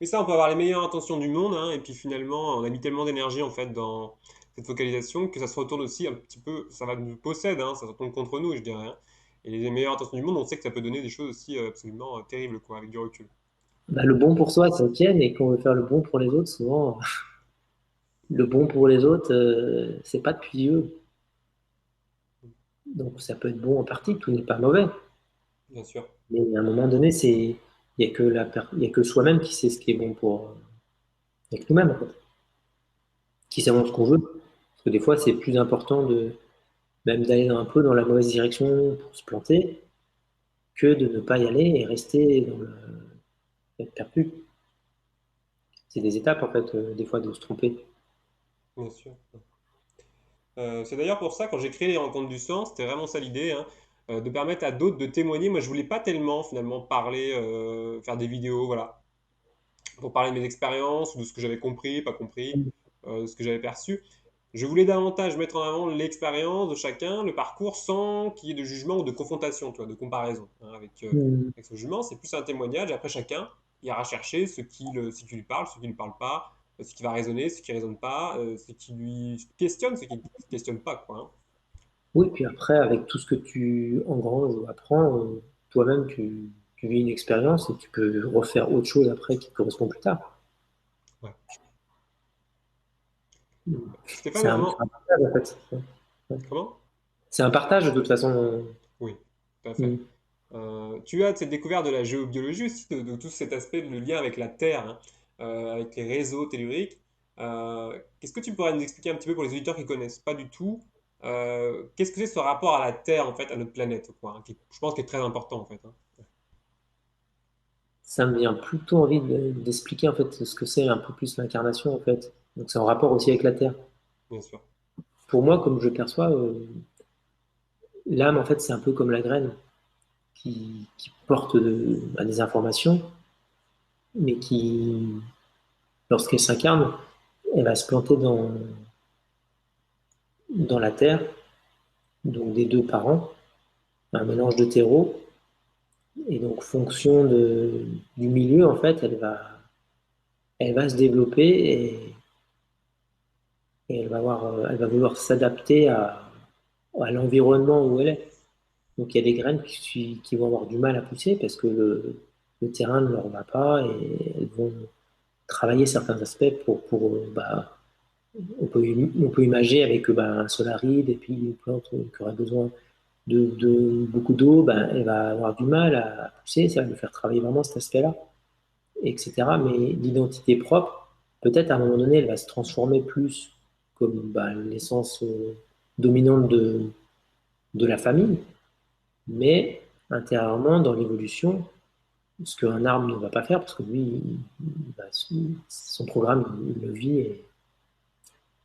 Speaker 1: Mais ça, on peut avoir les meilleures intentions du monde, hein, et puis finalement, on a mis tellement d'énergie en fait dans cette focalisation que ça se retourne aussi un petit peu, ça va nous possède, hein, ça se retourne contre nous, je dirais, hein. Et les meilleures intentions du monde, on sait que ça peut donner des choses aussi absolument terribles, quoi, avec du recul.
Speaker 2: bah, le bon pour soi, ça tienne, et quand on veut faire le bon pour les autres, souvent, le bon pour les autres, c'est pas depuis eux. Donc, ça peut être bon en partie, tout n'est pas mauvais.
Speaker 1: Bien sûr.
Speaker 2: Mais à un moment donné, il y a que il y a que soi-même qui sait ce qui est bon pour, il y a que nous-mêmes, en fait, qui savons ce qu'on veut. Parce que des fois, c'est plus important de même d'aller un peu dans la mauvaise direction pour se planter, que de ne pas y aller et rester dans le être perdu. C'est des étapes, en fait, des fois, de se tromper.
Speaker 1: Bien sûr. C'est d'ailleurs pour ça, quand j'ai créé les rencontres du sens, c'était vraiment ça l'idée, hein, de permettre à d'autres de témoigner. Moi, je voulais pas tellement finalement parler, faire des vidéos, voilà, pour parler de mes expériences, ou de ce que j'avais compris, pas compris, de ce que j'avais perçu. Je voulais davantage mettre en avant l'expérience de chacun, le parcours, sans qu'il y ait de jugement ou de confrontation, tu vois, de comparaison, hein,
Speaker 2: Mm.
Speaker 1: avec son jugement. C'est plus un témoignage. Après, chacun ira chercher ce qui lui parle, ce qui ne lui parle pas, ce qui va résonner, ce qui ne résonne pas, ce qui lui questionne, ce qui ne questionne pas, quoi, hein.
Speaker 2: Oui, puis après, avec tout ce que tu engranges ou apprends, toi-même, tu vis une expérience et tu peux refaire autre chose après qui te correspond plus tard.
Speaker 1: Ouais.
Speaker 2: Mm.
Speaker 1: Stéphane,
Speaker 2: C'est un
Speaker 1: vraiment,
Speaker 2: partage, en fait. Ouais.
Speaker 1: comment?
Speaker 2: C'est un partage, de toute façon.
Speaker 1: Oui, tout à fait.
Speaker 2: Mm.
Speaker 1: Tu as cette découverte de la géobiologie aussi, de tout cet aspect, le lien avec la Terre, hein, avec les réseaux telluriques. Qu'est-ce que tu pourrais nous expliquer un petit peu pour les auditeurs qui ne connaissent pas du tout, qu'est-ce que c'est ce rapport à la Terre, en fait, à notre planète, quoi, hein, qui, je pense, qui est très important, en fait, hein.
Speaker 2: Ça me vient plutôt envie d'expliquer, en fait, ce que c'est un peu plus l'incarnation, en fait. Donc, c'est en rapport aussi avec la Terre.
Speaker 1: Bien sûr.
Speaker 2: Pour moi, comme je perçois, l'âme, en fait, c'est un peu comme la graine qui porte bah, des informations, mais qui, lorsqu'elle s'incarne, elle va se planter dans la terre, donc des deux parents, un mélange de terreau, et donc fonction du milieu, en fait, elle va se développer et elle va vouloir s'adapter à l'environnement où elle est. Donc il y a des graines qui vont avoir du mal à pousser parce que le terrain ne leur va pas et elles vont travailler certains aspects pour bah, on peut imaginer avec bah, un solaride et puis une plante qui aura besoin de beaucoup d'eau, ben, elle va avoir du mal à pousser, ça va lui faire travailler vraiment cet aspect-là, etc. Mais l'identité propre, peut-être à un moment donné, elle va se transformer plus comme bah, l'essence dominante de la famille, mais intérieurement, dans l'évolution, ce qu'un arbre ne va pas faire, parce que lui, son programme, il le vit, et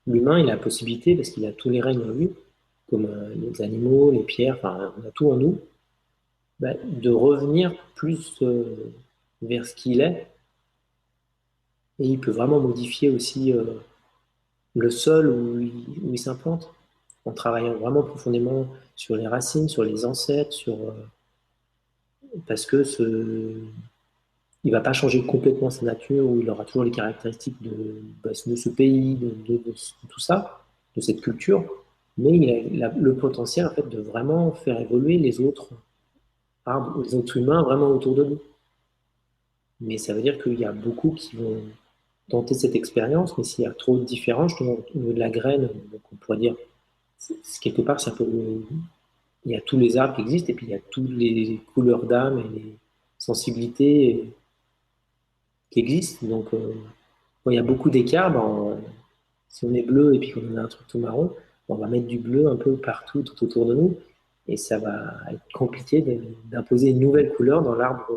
Speaker 2: l'humain, il a la possibilité, parce qu'il a tous les règnes en lui, comme les animaux, les pierres, enfin, on a tout en nous, de revenir plus vers ce qu'il est. Et il peut vraiment modifier aussi le sol où il s'implante, en travaillant vraiment profondément sur les racines, sur les ancêtres, parce que il va pas changer complètement sa nature, où il aura toujours les caractéristiques de ce pays, de tout ça, de cette culture, mais il a le potentiel en fait, de vraiment faire évoluer les autres arbres, les autres humains vraiment autour de nous. Mais ça veut dire qu'il y a beaucoup qui vont tenter cette expérience, mais s'il y a trop de différences, justement, au niveau de la graine, donc on pourrait dire, quelque part, c'est un peu, il y a tous les arbres qui existent, et puis il y a toutes les couleurs d'âme et les sensibilités qui existent. Donc, quand il y a beaucoup d'écarts, si on est bleu et puis qu'on a un truc tout marron, on va mettre du bleu un peu partout tout autour de nous, et ça va être compliqué d'imposer une nouvelle couleur dans l'arbre,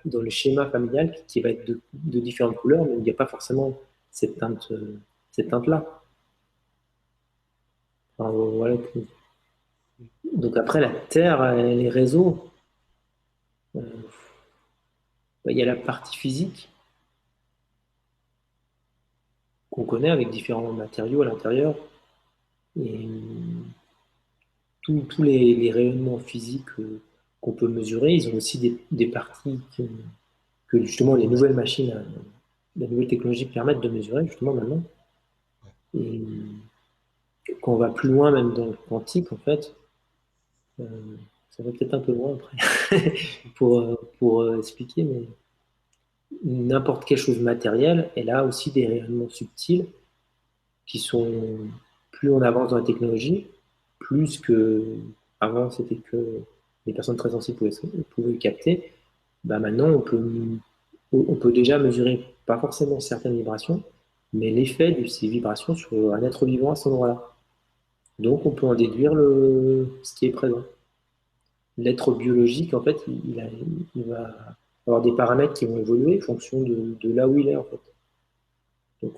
Speaker 2: dans le schéma familial qui va être de différentes couleurs, mais il n'y a pas forcément cette teinte, cette teinte-là. Enfin, voilà. Donc après, la Terre, les réseaux, euh, il y a la partie physique qu'on connaît avec différents matériaux à l'intérieur, et tous les rayonnements physiques qu'on peut mesurer, ils ont aussi des parties que justement les nouvelles machines, les nouvelles technologies permettent de mesurer justement maintenant. Et quand on va plus loin, même dans le quantique, en fait, ça va peut-être un peu loin après pour expliquer, mais n'importe quelle chose matérielle, elle a aussi des rayonnements subtils qui sont, plus on avance dans la technologie, plus que avant c'était que les personnes très sensibles pouvaient le capter, bah maintenant on peut déjà mesurer pas forcément certaines vibrations, mais l'effet de ces vibrations sur un être vivant à ce endroit-là. Donc on peut en déduire ce qui est présent. L'être biologique, en fait, il va avoir des paramètres qui vont évoluer en fonction de là où il est, en fait. Donc,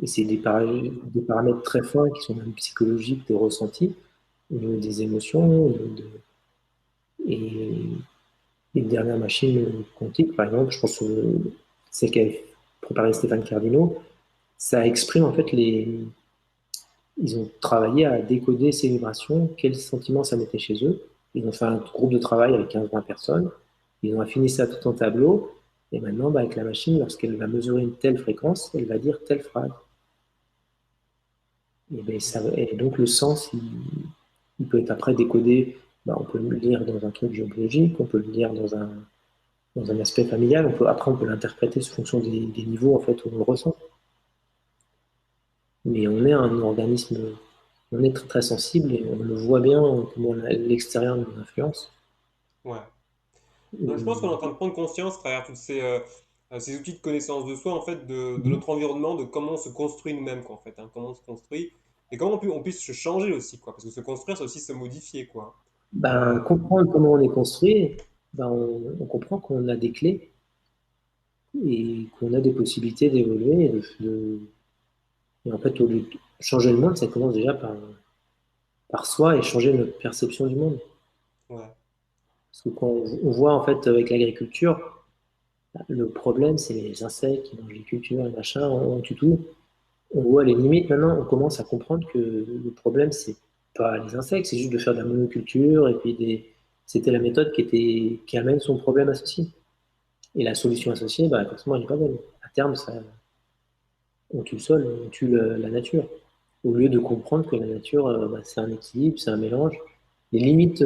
Speaker 2: et c'est des paramètres très fins qui sont même psychologiques, de ressenti, des émotions, et les dernières machines quantiques, par exemple, je pense que celle qu'avait préparé Stéphane Cardino, ça exprime en fait ils ont travaillé à décoder ces vibrations, quels sentiments ça mettait chez eux. Ils ont fait un groupe de travail avec 15-20 personnes. Ils ont affiné ça tout en tableau. Et maintenant, bah, avec la machine, lorsqu'elle va mesurer une telle fréquence, elle va dire telle phrase. Et, ben, et donc le sens, il peut être après décodé. Bah, on peut le lire dans un truc géologique, on peut le lire dans un aspect familial. Après, on peut l'interpréter sous fonction des niveaux en fait, où on le ressent. Mais on est un organisme, on est très, très sensible et on le voit bien comment l'extérieur nous influence.
Speaker 1: Ouais. Donc, je pense qu'on est en
Speaker 2: Et-
Speaker 1: train de prendre conscience à travers tous ces outils de connaissance de soi, en fait, de notre environnement, de comment on se construit nous-mêmes, quoi, en fait, hein, comment on se construit et comment on puisse se changer aussi, quoi, parce que se construire, c'est aussi se modifier, quoi.
Speaker 2: ben,
Speaker 1: Euh,
Speaker 2: comprendre comment on est construit, ben, on comprend qu'on a des clés et qu'on a des possibilités d'évoluer. Et en fait, au lieu de changer le monde, ça commence déjà par soi et changer notre perception du monde.
Speaker 1: ouais,
Speaker 2: Parce que quand on voit en fait avec l'agriculture, le problème c'est les insectes qui mangent les cultures et machin, on tue tout. On voit les limites maintenant, on commence à comprendre que le problème, c'est pas les insectes, c'est juste de faire de la monoculture, et puis c'était la méthode qui amène son problème associé. Et la solution associée, bah, forcément, elle n'est pas bonne. À terme, on tue le sol, on tue la nature. Au lieu de comprendre que la nature, bah, c'est un équilibre, c'est un mélange. Les limites,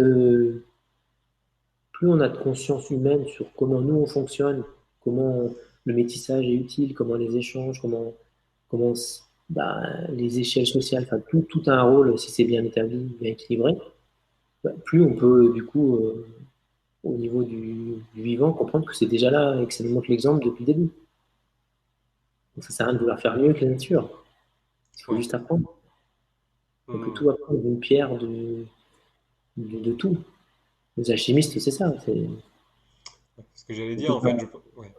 Speaker 2: plus on a de conscience humaine sur comment nous on fonctionne, comment le métissage est utile, comment les échanges, comment bah, les échelles sociales, enfin tout a un rôle si c'est bien établi, bien équilibré, bah, plus on peut du coup au niveau du vivant comprendre que c'est déjà là et que ça nous montre l'exemple depuis le début. Donc ça sert à rien de vouloir faire mieux que la nature. Il faut
Speaker 1: ouais.
Speaker 2: juste apprendre. On peut
Speaker 1: Hmm.
Speaker 2: tout apprendre d'une pierre, de tout. Les alchimistes, c'est ça.
Speaker 1: Ce que j'allais
Speaker 2: On
Speaker 1: dire,
Speaker 2: peut
Speaker 1: en fait,
Speaker 2: pas-
Speaker 1: ouais.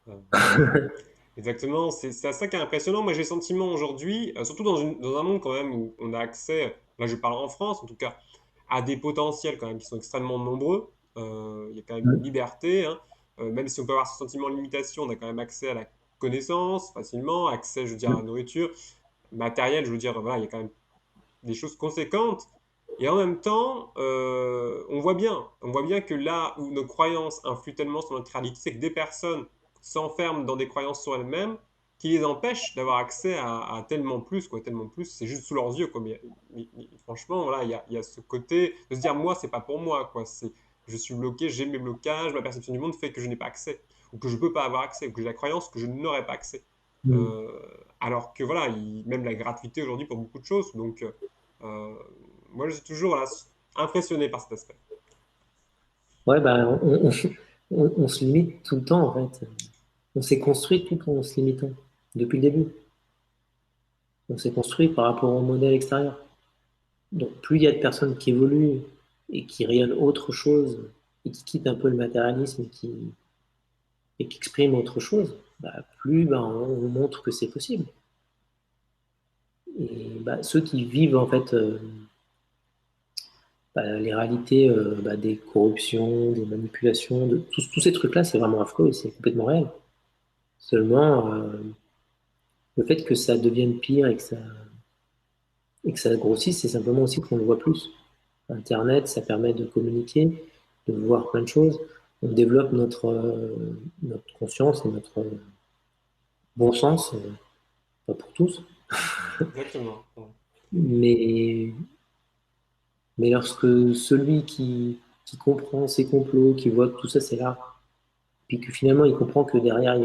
Speaker 1: Euh, Exactement, c'est ça qui est impressionnant. Moi, j'ai le sentiment aujourd'hui, surtout dans un monde quand même où on a accès, là je parle en France en tout cas, a des potentiels quand même qui sont extrêmement nombreux. Il y a quand même une
Speaker 2: Mm.
Speaker 1: liberté, hein. Même si on peut avoir ce sentiment de limitation, on a quand même accès à la connaissance facilement, accès, je veux dire, à la
Speaker 2: Mm.
Speaker 1: nourriture, matériel, je veux dire, voilà, il y a quand même des choses conséquentes. Et en même temps, on voit bien que là où nos croyances influent tellement sur notre réalité, c'est que des personnes s'enferment dans des croyances sur elles-mêmes qui les empêchent d'avoir accès à tellement plus, quoi, tellement plus, c'est juste sous leurs yeux, quoi. Franchement, voilà, il y a ce côté de se dire, moi, c'est pas pour moi, quoi. Je suis bloqué, j'ai mes blocages, ma perception du monde fait que je n'ai pas accès, ou que je peux pas avoir accès, ou que j'ai la croyance que je n'aurai pas accès.
Speaker 2: Mm.
Speaker 1: Euh, Alors que voilà, même la gratuité aujourd'hui pour beaucoup de choses, donc euh, moi, je suis toujours voilà, impressionné par cet aspect.
Speaker 2: Ouais, bah, on se limite tout le temps, en fait. On s'est construit tout en se limitant, depuis le début. On s'est construit par rapport au modèle extérieur. Donc, plus il y a de personnes qui évoluent et qui rayonnent autre chose et qui quittent un peu le matérialisme et qui expriment autre chose, bah, plus bah, on montre que c'est possible. Et bah, ceux qui vivent en fait bah, les réalités bah, des corruptions, des manipulations, de tous ces trucs-là, c'est vraiment affreux et c'est complètement réel. Seulement, le fait que ça devienne pire et que ça grossisse, c'est simplement aussi qu'on le voit plus. Internet, ça permet de communiquer, de voir plein de choses. On développe notre conscience et notre bon sens, pas pour tous.
Speaker 1: Exactement. Ouais.
Speaker 2: Mais, mais lorsque celui qui comprend ces complots, qui voit que tout ça c'est là, puis que finalement il comprend que derrière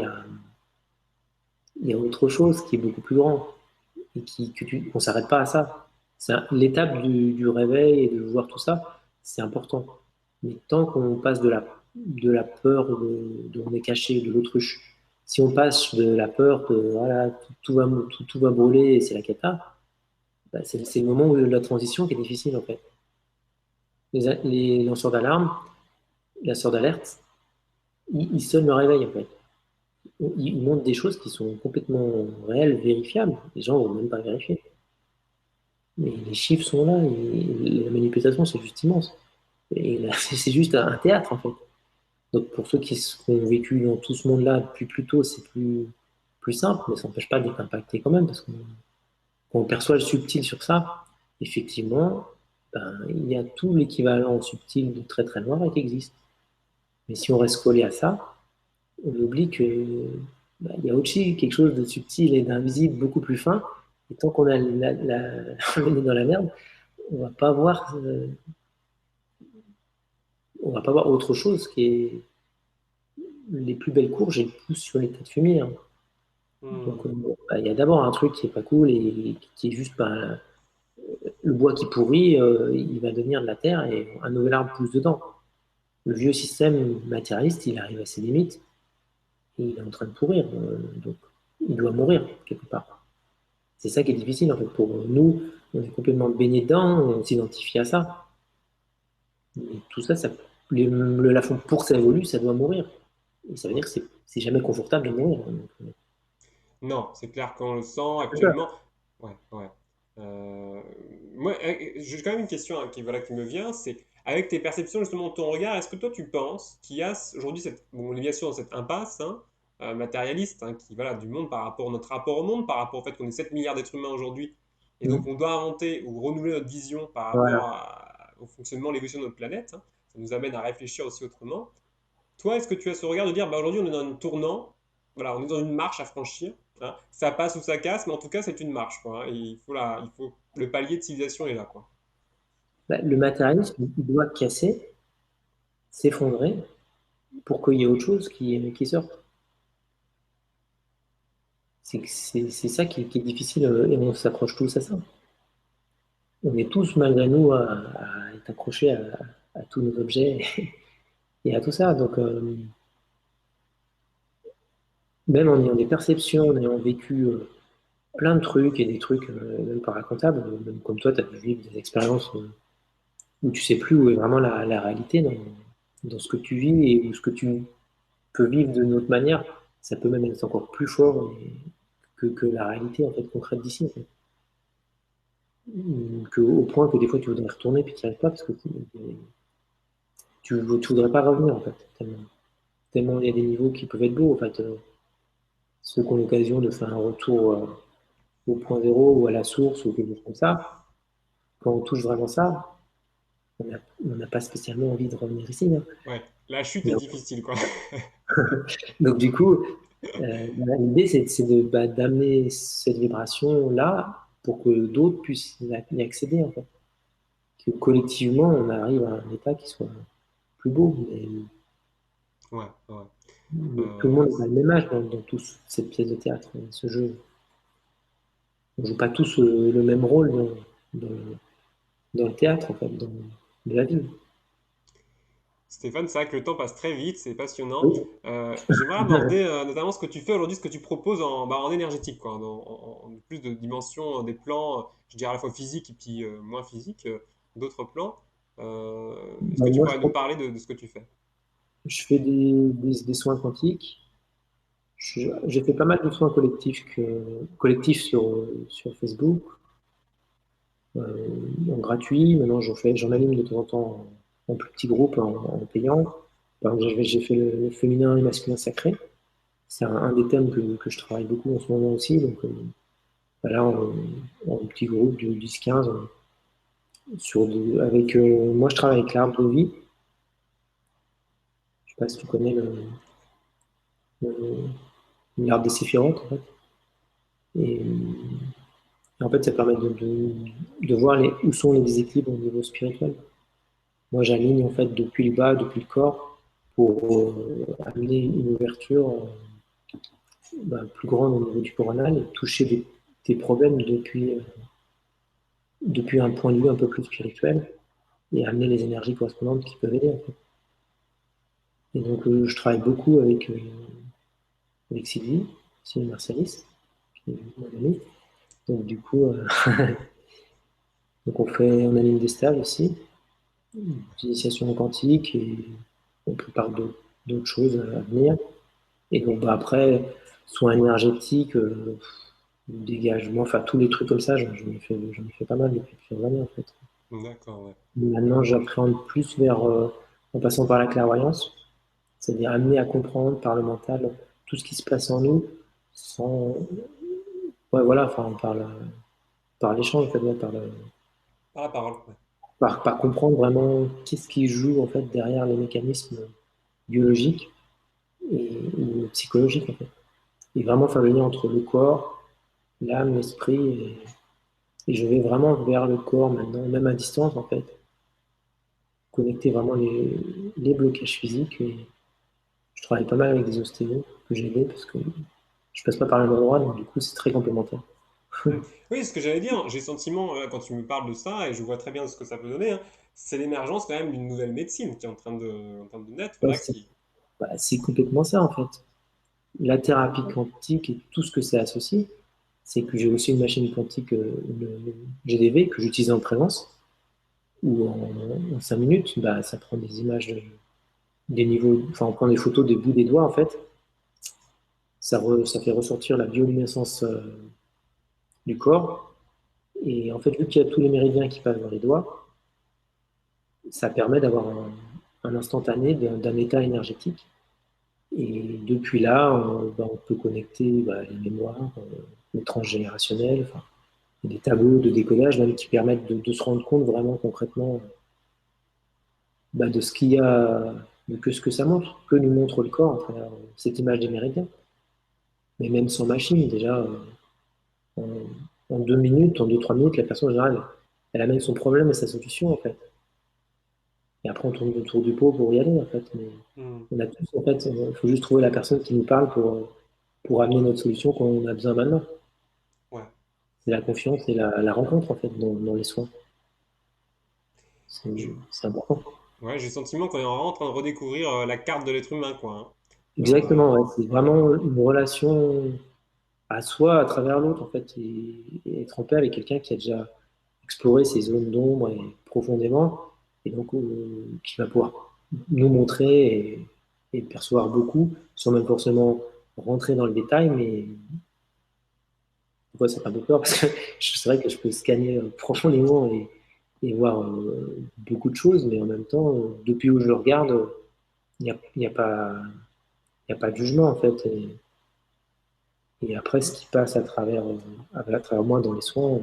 Speaker 2: il y a autre chose qui est beaucoup plus grand, et qu'on s'arrête pas à ça. L'étape du réveil et de voir tout ça, c'est important. Mais tant qu'on passe de la peur de on est caché, de l'autruche, si on passe de la peur de voilà, tout va brûler et c'est la cata, bah, c'est le moment où la transition qui est difficile en fait. Les lanceurs d'alarme, lanceurs d'alerte, ils sonnent le réveil en fait. Ils montrent des choses qui sont complètement réelles, vérifiables. Les gens ne vont même pas vérifier. Mais les chiffres sont là et la manipulation, c'est juste immense. Et là, c'est juste un théâtre, en fait. Donc, pour ceux qui ont vécu dans tout ce monde-là depuis plus tôt, c'est plus simple, mais ça n'empêche pas d'être impacté quand même, parce que quand on perçoit le subtil sur ça, effectivement, ben, il y a tout l'équivalent subtil de très très noir qui existe. Mais si on reste collé à ça, on oublie que ben, il y a aussi quelque chose de subtil et d'invisible beaucoup plus fin. Et tant qu'on a le nez dans la merde, on va pas voir on va pas voir autre chose qui est les plus belles courges, elles poussent sur les tas de fumier, hein. Donc,
Speaker 1: Hmm.
Speaker 2: bah, il y a d'abord un truc qui est pas cool et qui est juste bah, le bois qui pourrit, il va devenir de la terre et un nouvel arbre pousse dedans. Le vieux système matérialiste, il arrive à ses limites et il est en train de pourrir. Donc, il doit mourir quelque part. C'est ça qui est difficile en fait pour nous. On est complètement baigné dedans, on s'identifie à ça. Et tout ça, le lafond pour que ça évolue, ça doit mourir. Et ça veut dire
Speaker 1: Ouais.
Speaker 2: que c'est jamais confortable de mourir. Donc,
Speaker 1: Non, c'est clair qu'on le sent
Speaker 2: c'est ça.
Speaker 1: actuellement. Ouais, ouais. Euh, Moi, j'ai quand même une question hein, voilà, qui me vient, c'est avec tes perceptions, justement, ton regard, est-ce que toi tu penses qu'il y a aujourd'hui bon, on est bien sûr dans cette impasse hein, matérialiste qui, voilà, du monde par rapport à notre rapport au monde, par rapport au fait qu'on est 7 milliards d'êtres humains aujourd'hui, et donc
Speaker 2: Mm.
Speaker 1: on doit inventer ou renouveler notre vision par rapport
Speaker 2: Voilà.
Speaker 1: au fonctionnement, l'évolution de notre planète, hein. Ça nous amène à réfléchir aussi autrement. Toi, est-ce que tu as ce regard de dire, bah, aujourd'hui, on est dans un tournant, voilà, on est dans une marche à franchir, hein. Ça passe ou ça casse, mais en tout cas, c'est une marche, quoi, hein. Et il faut le palier de civilisation est là, quoi.
Speaker 2: Bah, le matérialisme, il doit casser, s'effondrer pour qu'il y ait autre chose qui sorte. C'est ça qui est difficile et on s'accroche tous à ça. On est tous, malgré nous, à être accrochés à tous nos objets et à tout ça. Donc, même en ayant des perceptions, en ayant vécu plein de trucs et des trucs même pas racontables, même comme toi, tu as pu vivre des expériences où tu sais plus où est vraiment la réalité dans ce que tu vis et où ce que tu peux vivre d'une autre manière, ça peut même être encore plus fort que la réalité en fait concrète d'ici. En fait. au point que des fois tu voudrais retourner puis tu n'y arrives pas parce que tu voudrais pas revenir en fait. Tellement il y a des niveaux qui peuvent être beaux en fait. Ceux qui ont l'occasion de faire un retour au point zéro ou à la source ou quelque chose comme ça, quand on touche vraiment ça, on n'a pas spécialement envie de revenir ici, hein.
Speaker 1: Ouais, la chute est
Speaker 2: Mais
Speaker 1: difficile, quoi.
Speaker 2: donc du coup, l'idée c'est d'amener cette vibration-là pour que d'autres puissent y accéder en fait. Que collectivement, on arrive à un état qui soit plus beau.
Speaker 1: Ouais, ouais.
Speaker 2: Mais tout le monde n'a
Speaker 1: C'est-
Speaker 2: pas le même âge dans cette pièce de théâtre, ce jeu. On ne joue pas tous le même rôle dans, dans le théâtre, en fait, dans de la vie.
Speaker 1: Stéphane, c'est vrai que le temps passe très vite, c'est passionnant.
Speaker 2: Oui.
Speaker 1: J'aimerais aborder notamment ce que tu fais aujourd'hui, ce que tu proposes en énergétique, quoi, en plus de dimensions, des plans, je dirais à la fois physiques et puis moins physiques, d'autres plans. Est-ce que tu
Speaker 2: Moi,
Speaker 1: pourrais nous parler de ce que tu fais?
Speaker 2: je fais des soins quantiques. J'ai fait pas mal de soins collectifs sur Facebook, en gratuit. Maintenant, j'en anime de temps en temps en plus petits groupes, en payant. Par exemple, j'ai fait le féminin et masculin sacré. C'est un des thèmes que je travaille beaucoup en ce moment aussi. Donc, voilà, en petit groupe de 10-15, moi, je travaille avec l'arbre de vie. Je sais pas si tu connais le- l'arbre des séphirotes, en fait. Et, en fait, ça permet de voir où sont les déséquilibres au niveau spirituel. Moi, j'aligne en fait depuis le bas, depuis le corps, pour amener une ouverture plus grande au niveau du coronal et toucher des problèmes depuis un point de vue un peu plus spirituel et amener les énergies correspondantes qui peuvent aider, en fait. Et donc, je travaille beaucoup avec Sylvie Marsalis, qui est mon amie. Donc, du coup, donc on anime des stages aussi, d'initiation quantique, et on prépare d'autres choses à venir. Et donc, après, soins énergétiques, dégagement, enfin, tous les trucs comme ça, j'en ai fait pas mal depuis plusieurs années, en fait.
Speaker 1: D'accord, ouais.
Speaker 2: Maintenant, j'appréhende plus en passant par la clairvoyance, c'est-à-dire amener à comprendre par le mental tout ce qui se passe en nous, sans, ouais, voilà, enfin, par l'échange, en fait, ouais,
Speaker 1: Par la parole, ouais.
Speaker 2: par comprendre vraiment qu'est-ce qui joue, en fait, derrière les mécanismes biologiques ou psychologiques, en fait. Et vraiment faire le lien entre le corps, l'âme, l'esprit, et je vais vraiment vers le corps maintenant, même à distance, en fait, connecter vraiment les blocages physiques. Et je travaille pas mal avec des ostéos que j'ai aidés parce que je passe pas par le même endroit, donc du coup, c'est très complémentaire.
Speaker 1: Hmm. Oui, ce que j'allais dire, j'ai le sentiment, quand tu me parles de ça, et je vois très bien ce que ça peut donner, hein, c'est l'émergence quand même d'une nouvelle médecine qui est en train de naître,
Speaker 2: Ouais,
Speaker 1: là, qui...
Speaker 2: c'est complètement ça, en fait. La thérapie quantique et tout ce que c'est associé, c'est que j'ai aussi une machine quantique, le GDV, que j'utilise en présence, où en 5 minutes, ça prend des images des niveaux, enfin, on prend des photos des bouts des doigts, en fait. Ça fait ressortir la bioluminescence du corps. Et en fait, vu qu'il y a tous les méridiens qui passent dans les doigts, ça permet d'avoir un instantané d'un état énergétique. Et depuis là, on peut connecter les mémoires, le transgénérationnel, enfin, des tableaux de décodage même qui permettent de se rendre compte vraiment concrètement de ce qu'il y a, de que ce que ça montre, que nous montre le corps à travers cette image des méridiens. Mais même sans machine, déjà, en, en 2 minutes, en 2, 3 minutes, la personne en général, elle amène son problème et sa solution en fait. Et après, on tourne autour du pot pour y aller en fait. Mais
Speaker 1: Hmm.
Speaker 2: on a tous, en fait, il faut juste trouver la personne qui nous parle pour amener notre solution quand on a besoin maintenant.
Speaker 1: Ouais.
Speaker 2: C'est la confiance et la rencontre en fait dans les soins. C'est
Speaker 1: Je-
Speaker 2: c'est important.
Speaker 1: Ouais, j'ai le sentiment qu'on est vraiment en train de redécouvrir la carte de l'être humain, quoi. Hein.
Speaker 2: Exactement, ouais. C'est vraiment une relation à soi à travers l'autre, en fait, et être en paix avec quelqu'un qui a déjà exploré ces zones d'ombre et profondément, et donc qui va pouvoir nous montrer et percevoir beaucoup, sans même forcément rentrer dans le détail, mais fois, ça fait un peu peur parce que c'est vrai que je peux scanner profondément et voir beaucoup de choses, mais en même temps, depuis où je le regarde, il y a pas de jugement en fait. Et après, ce qui passe à travers moi dans les soins,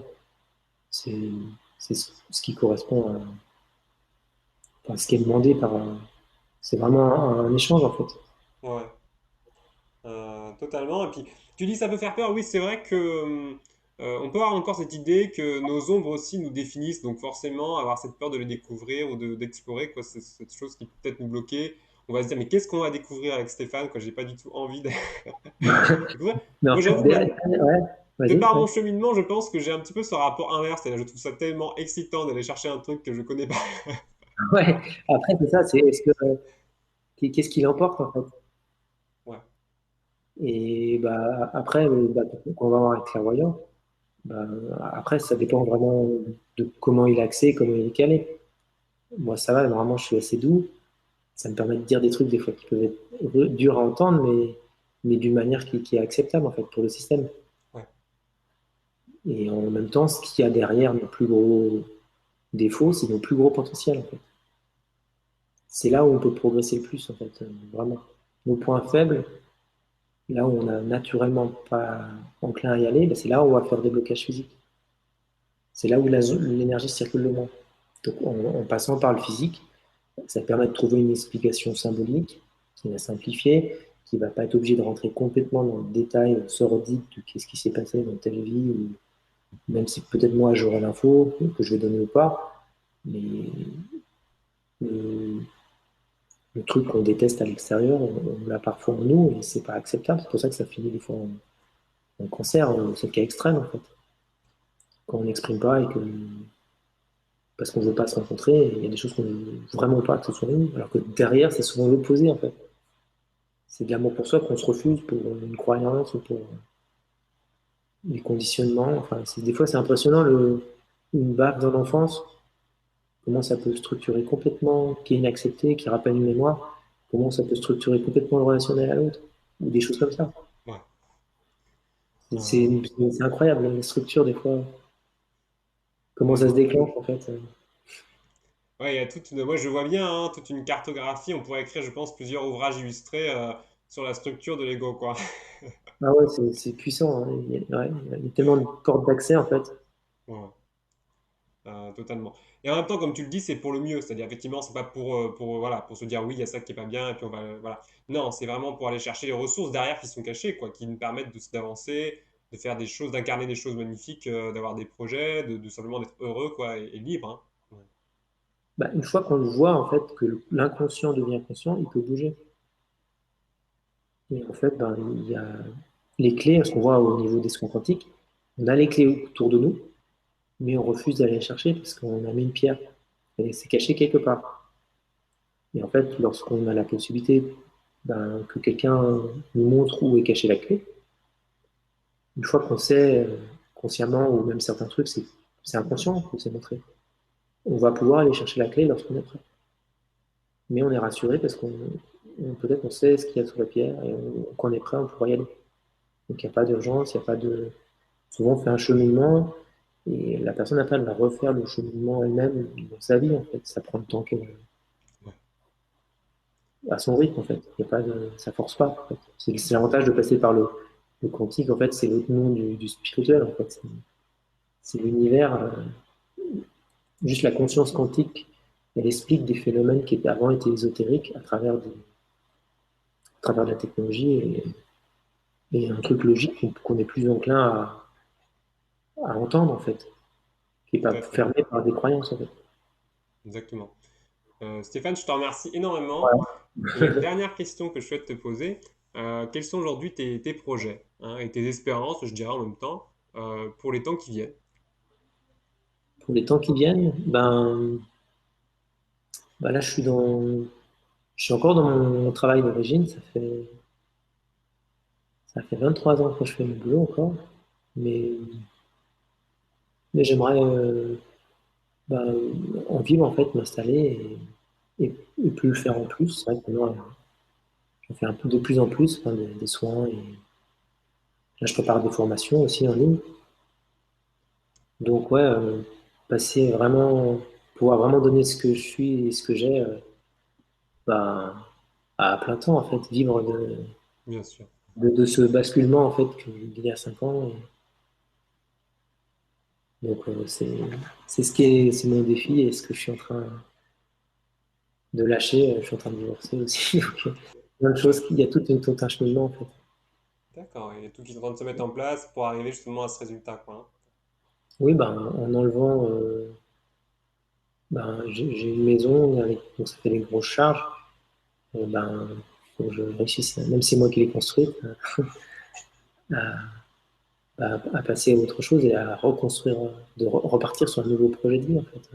Speaker 2: c'est c'est ce qui correspond à ce qui est demandé c'est vraiment un échange en fait.
Speaker 1: Ouais. Totalement. Et puis, tu dis ça peut faire peur. Oui, c'est vrai que on peut avoir encore cette idée que nos ombres aussi nous définissent. Donc forcément, avoir cette peur de les découvrir ou d'explorer, quoi, c'est cette chose qui peut peut-être nous bloquer. On va se dire, mais qu'est-ce qu'on va découvrir avec Stéphane, quoi, j'ai pas du tout envie de découvrir.
Speaker 2: Mais en
Speaker 1: Moi,
Speaker 2: fait,
Speaker 1: j'avoue que
Speaker 2: ouais,
Speaker 1: de
Speaker 2: vas-y.
Speaker 1: par
Speaker 2: Ouais.
Speaker 1: mon cheminement, je pense que j'ai un petit peu ce rapport inverse. C'est-à-dire, je trouve ça tellement excitant d'aller chercher un truc que je connais pas.
Speaker 2: Ouais. Après, c'est ça, c'est est-ce que qu'est-ce qui l'emporte en fait?
Speaker 1: Ouais,
Speaker 2: Et bah, après, bah, quand on va voir un clairvoyant, bah, après, ça dépend vraiment de comment il est axé, comment il est calé. Moi, ça va, normalement, je suis assez doux. Ça me permet de dire des trucs des fois qui peuvent être durs à entendre, mais d'une manière qui est acceptable en fait pour le système.
Speaker 1: ouais,
Speaker 2: Et en même temps, ce qu'il y a derrière nos plus gros défauts, c'est nos plus gros potentiels en fait. C'est là où on peut progresser le plus en fait, vraiment. Nos points faibles, là où on n'a naturellement pas enclin à y aller, ben, c'est là où on va faire des blocages physiques. C'est là où l'énergie circule le moins. Donc en passant par le physique, ça permet de trouver une explication symbolique qui va simplifier, qui ne va pas être obligé de rentrer complètement dans le détail sordide de qu'est-ce qui s'est passé dans telle vie, ou même si peut-être moi j'aurai l'info que je vais donner ou pas, mais le, le truc qu'on déteste à l'extérieur, on l'a parfois en nous et c'est pas acceptable. C'est pour ça que ça finit des fois en cancer, c'est le cas extrême en fait. Quand on n'exprime pas et que parce qu'on ne veut pas se rencontrer, il y a des choses qu'on ne veut vraiment pas que ce soit nous, alors que derrière c'est souvent l'opposé en fait. C'est de l'amour pour soi qu'on se refuse pour une croyance ou pour des conditionnements. Enfin, des fois, c'est impressionnant une baffe dans l'enfance, comment ça peut structurer complètement, qui est inaccepté, qui rappelle une mémoire, comment ça peut structurer complètement le relationnel à l'autre, ou des choses comme ça.
Speaker 1: ouais.
Speaker 2: C'est
Speaker 1: Euh,
Speaker 2: c'est incroyable, la structure, des fois, comment ça se
Speaker 1: ouais.
Speaker 2: déclenche, en fait.
Speaker 1: Ouais, il y a toute une, moi je vois bien hein, toute une cartographie. On pourrait écrire, je pense, plusieurs ouvrages illustrés sur la structure de l'ego, quoi.
Speaker 2: Ah ouais, c'est puissant, hein. Ouais, il y a tellement de portes d'accès, en fait.
Speaker 1: Ouais, totalement. Et en même temps, comme tu le dis, c'est pour le mieux. C'est-à-dire, effectivement, c'est pas voilà, pour se dire oui, il y a ça qui est pas bien, et puis on va, voilà. Non, c'est vraiment pour aller chercher les ressources derrière qui sont cachées, quoi, qui nous permettent d'avancer, de faire des choses, d'incarner des choses magnifiques, d'avoir des projets, de simplement d'être heureux, quoi, et libre, hein. Ouais.
Speaker 2: Bah, une fois qu'on le voit, en fait, que l'inconscient devient conscient, il peut bouger. Et en fait, ben, il y a les clés, ce qu'on voit au niveau des soins quantiques, on a les clés autour de nous, mais on refuse d'aller les chercher parce qu'on a mis une pierre. Et c'est caché quelque part. Et en fait, lorsqu'on a la possibilité ben, que quelqu'un nous montre où est cachée la clé, une fois qu'on sait consciemment ou même certains trucs, c'est inconscient que c'est montré. On va pouvoir aller chercher la clé lorsqu'on est prêt. Mais on est rassuré parce peut-être on sait ce qu'il y a sous la pierre et quand on est prêt, on pourra y aller. Donc il n'y a pas d'urgence, il n'y a pas de. Souvent, on fait un cheminement et la personne après, elle va refaire le cheminement elle-même dans sa vie, en fait. Ça prend le temps
Speaker 1: Ouais.
Speaker 2: à son rythme, en fait. Il y a pas de, ça force pas, en fait. C'est l'avantage de passer par le quantique, en fait, c'est l'autre nom du spirituel, en fait. C'est l'univers, juste la conscience quantique, elle explique des phénomènes qui avant étaient ésotériques à travers de la technologie et un truc logique qu'on est plus enclin à entendre, en fait, qui n'est
Speaker 1: Tout
Speaker 2: pas
Speaker 1: à fait.
Speaker 2: fermé par des croyances, en fait.
Speaker 1: Exactement. Stéphane, je te remercie énormément.
Speaker 2: Voilà.
Speaker 1: Et dernière question que je souhaite te poser, quels sont aujourd'hui tes projets hein, et tes espérances, je dirais en même temps, pour les temps qui viennent?
Speaker 2: Pour les temps qui viennent, ben là, je suis encore dans mon travail d'origine. Ça fait 23 ans que je fais mon boulot encore, mais, mais j'aimerais ben, en vivre en fait, m'installer et plus le faire en plus. C'est vrai que maintenant, j'en fais un peu de plus en plus, enfin, des soins et là, je prépare des formations aussi en ligne. Donc, ouais, passer vraiment, pouvoir vraiment donner ce que je suis et ce que j'ai bah, à plein temps, en fait, vivre
Speaker 1: Bien sûr.
Speaker 2: de ce basculement, en fait, qu'il y a 5 ans. Donc, c'est ce qui est, c'est mon défi et ce que je suis en train de lâcher. Je suis en train de divorcer aussi. Donc, plein de choses, il y a tout un cheminement, en fait.
Speaker 1: D'accord, il y a tout qui est en train de se mettre en place pour arriver justement à ce résultat, quoi, hein.
Speaker 2: Oui, ben, en enlevant, ben, j'ai une maison avec, donc ça fait des grosses charges. Ben, faut que je réussisse, même si c'est moi qui l'ai construite, à passer à autre chose et à reconstruire, repartir sur un nouveau projet de vie, en fait.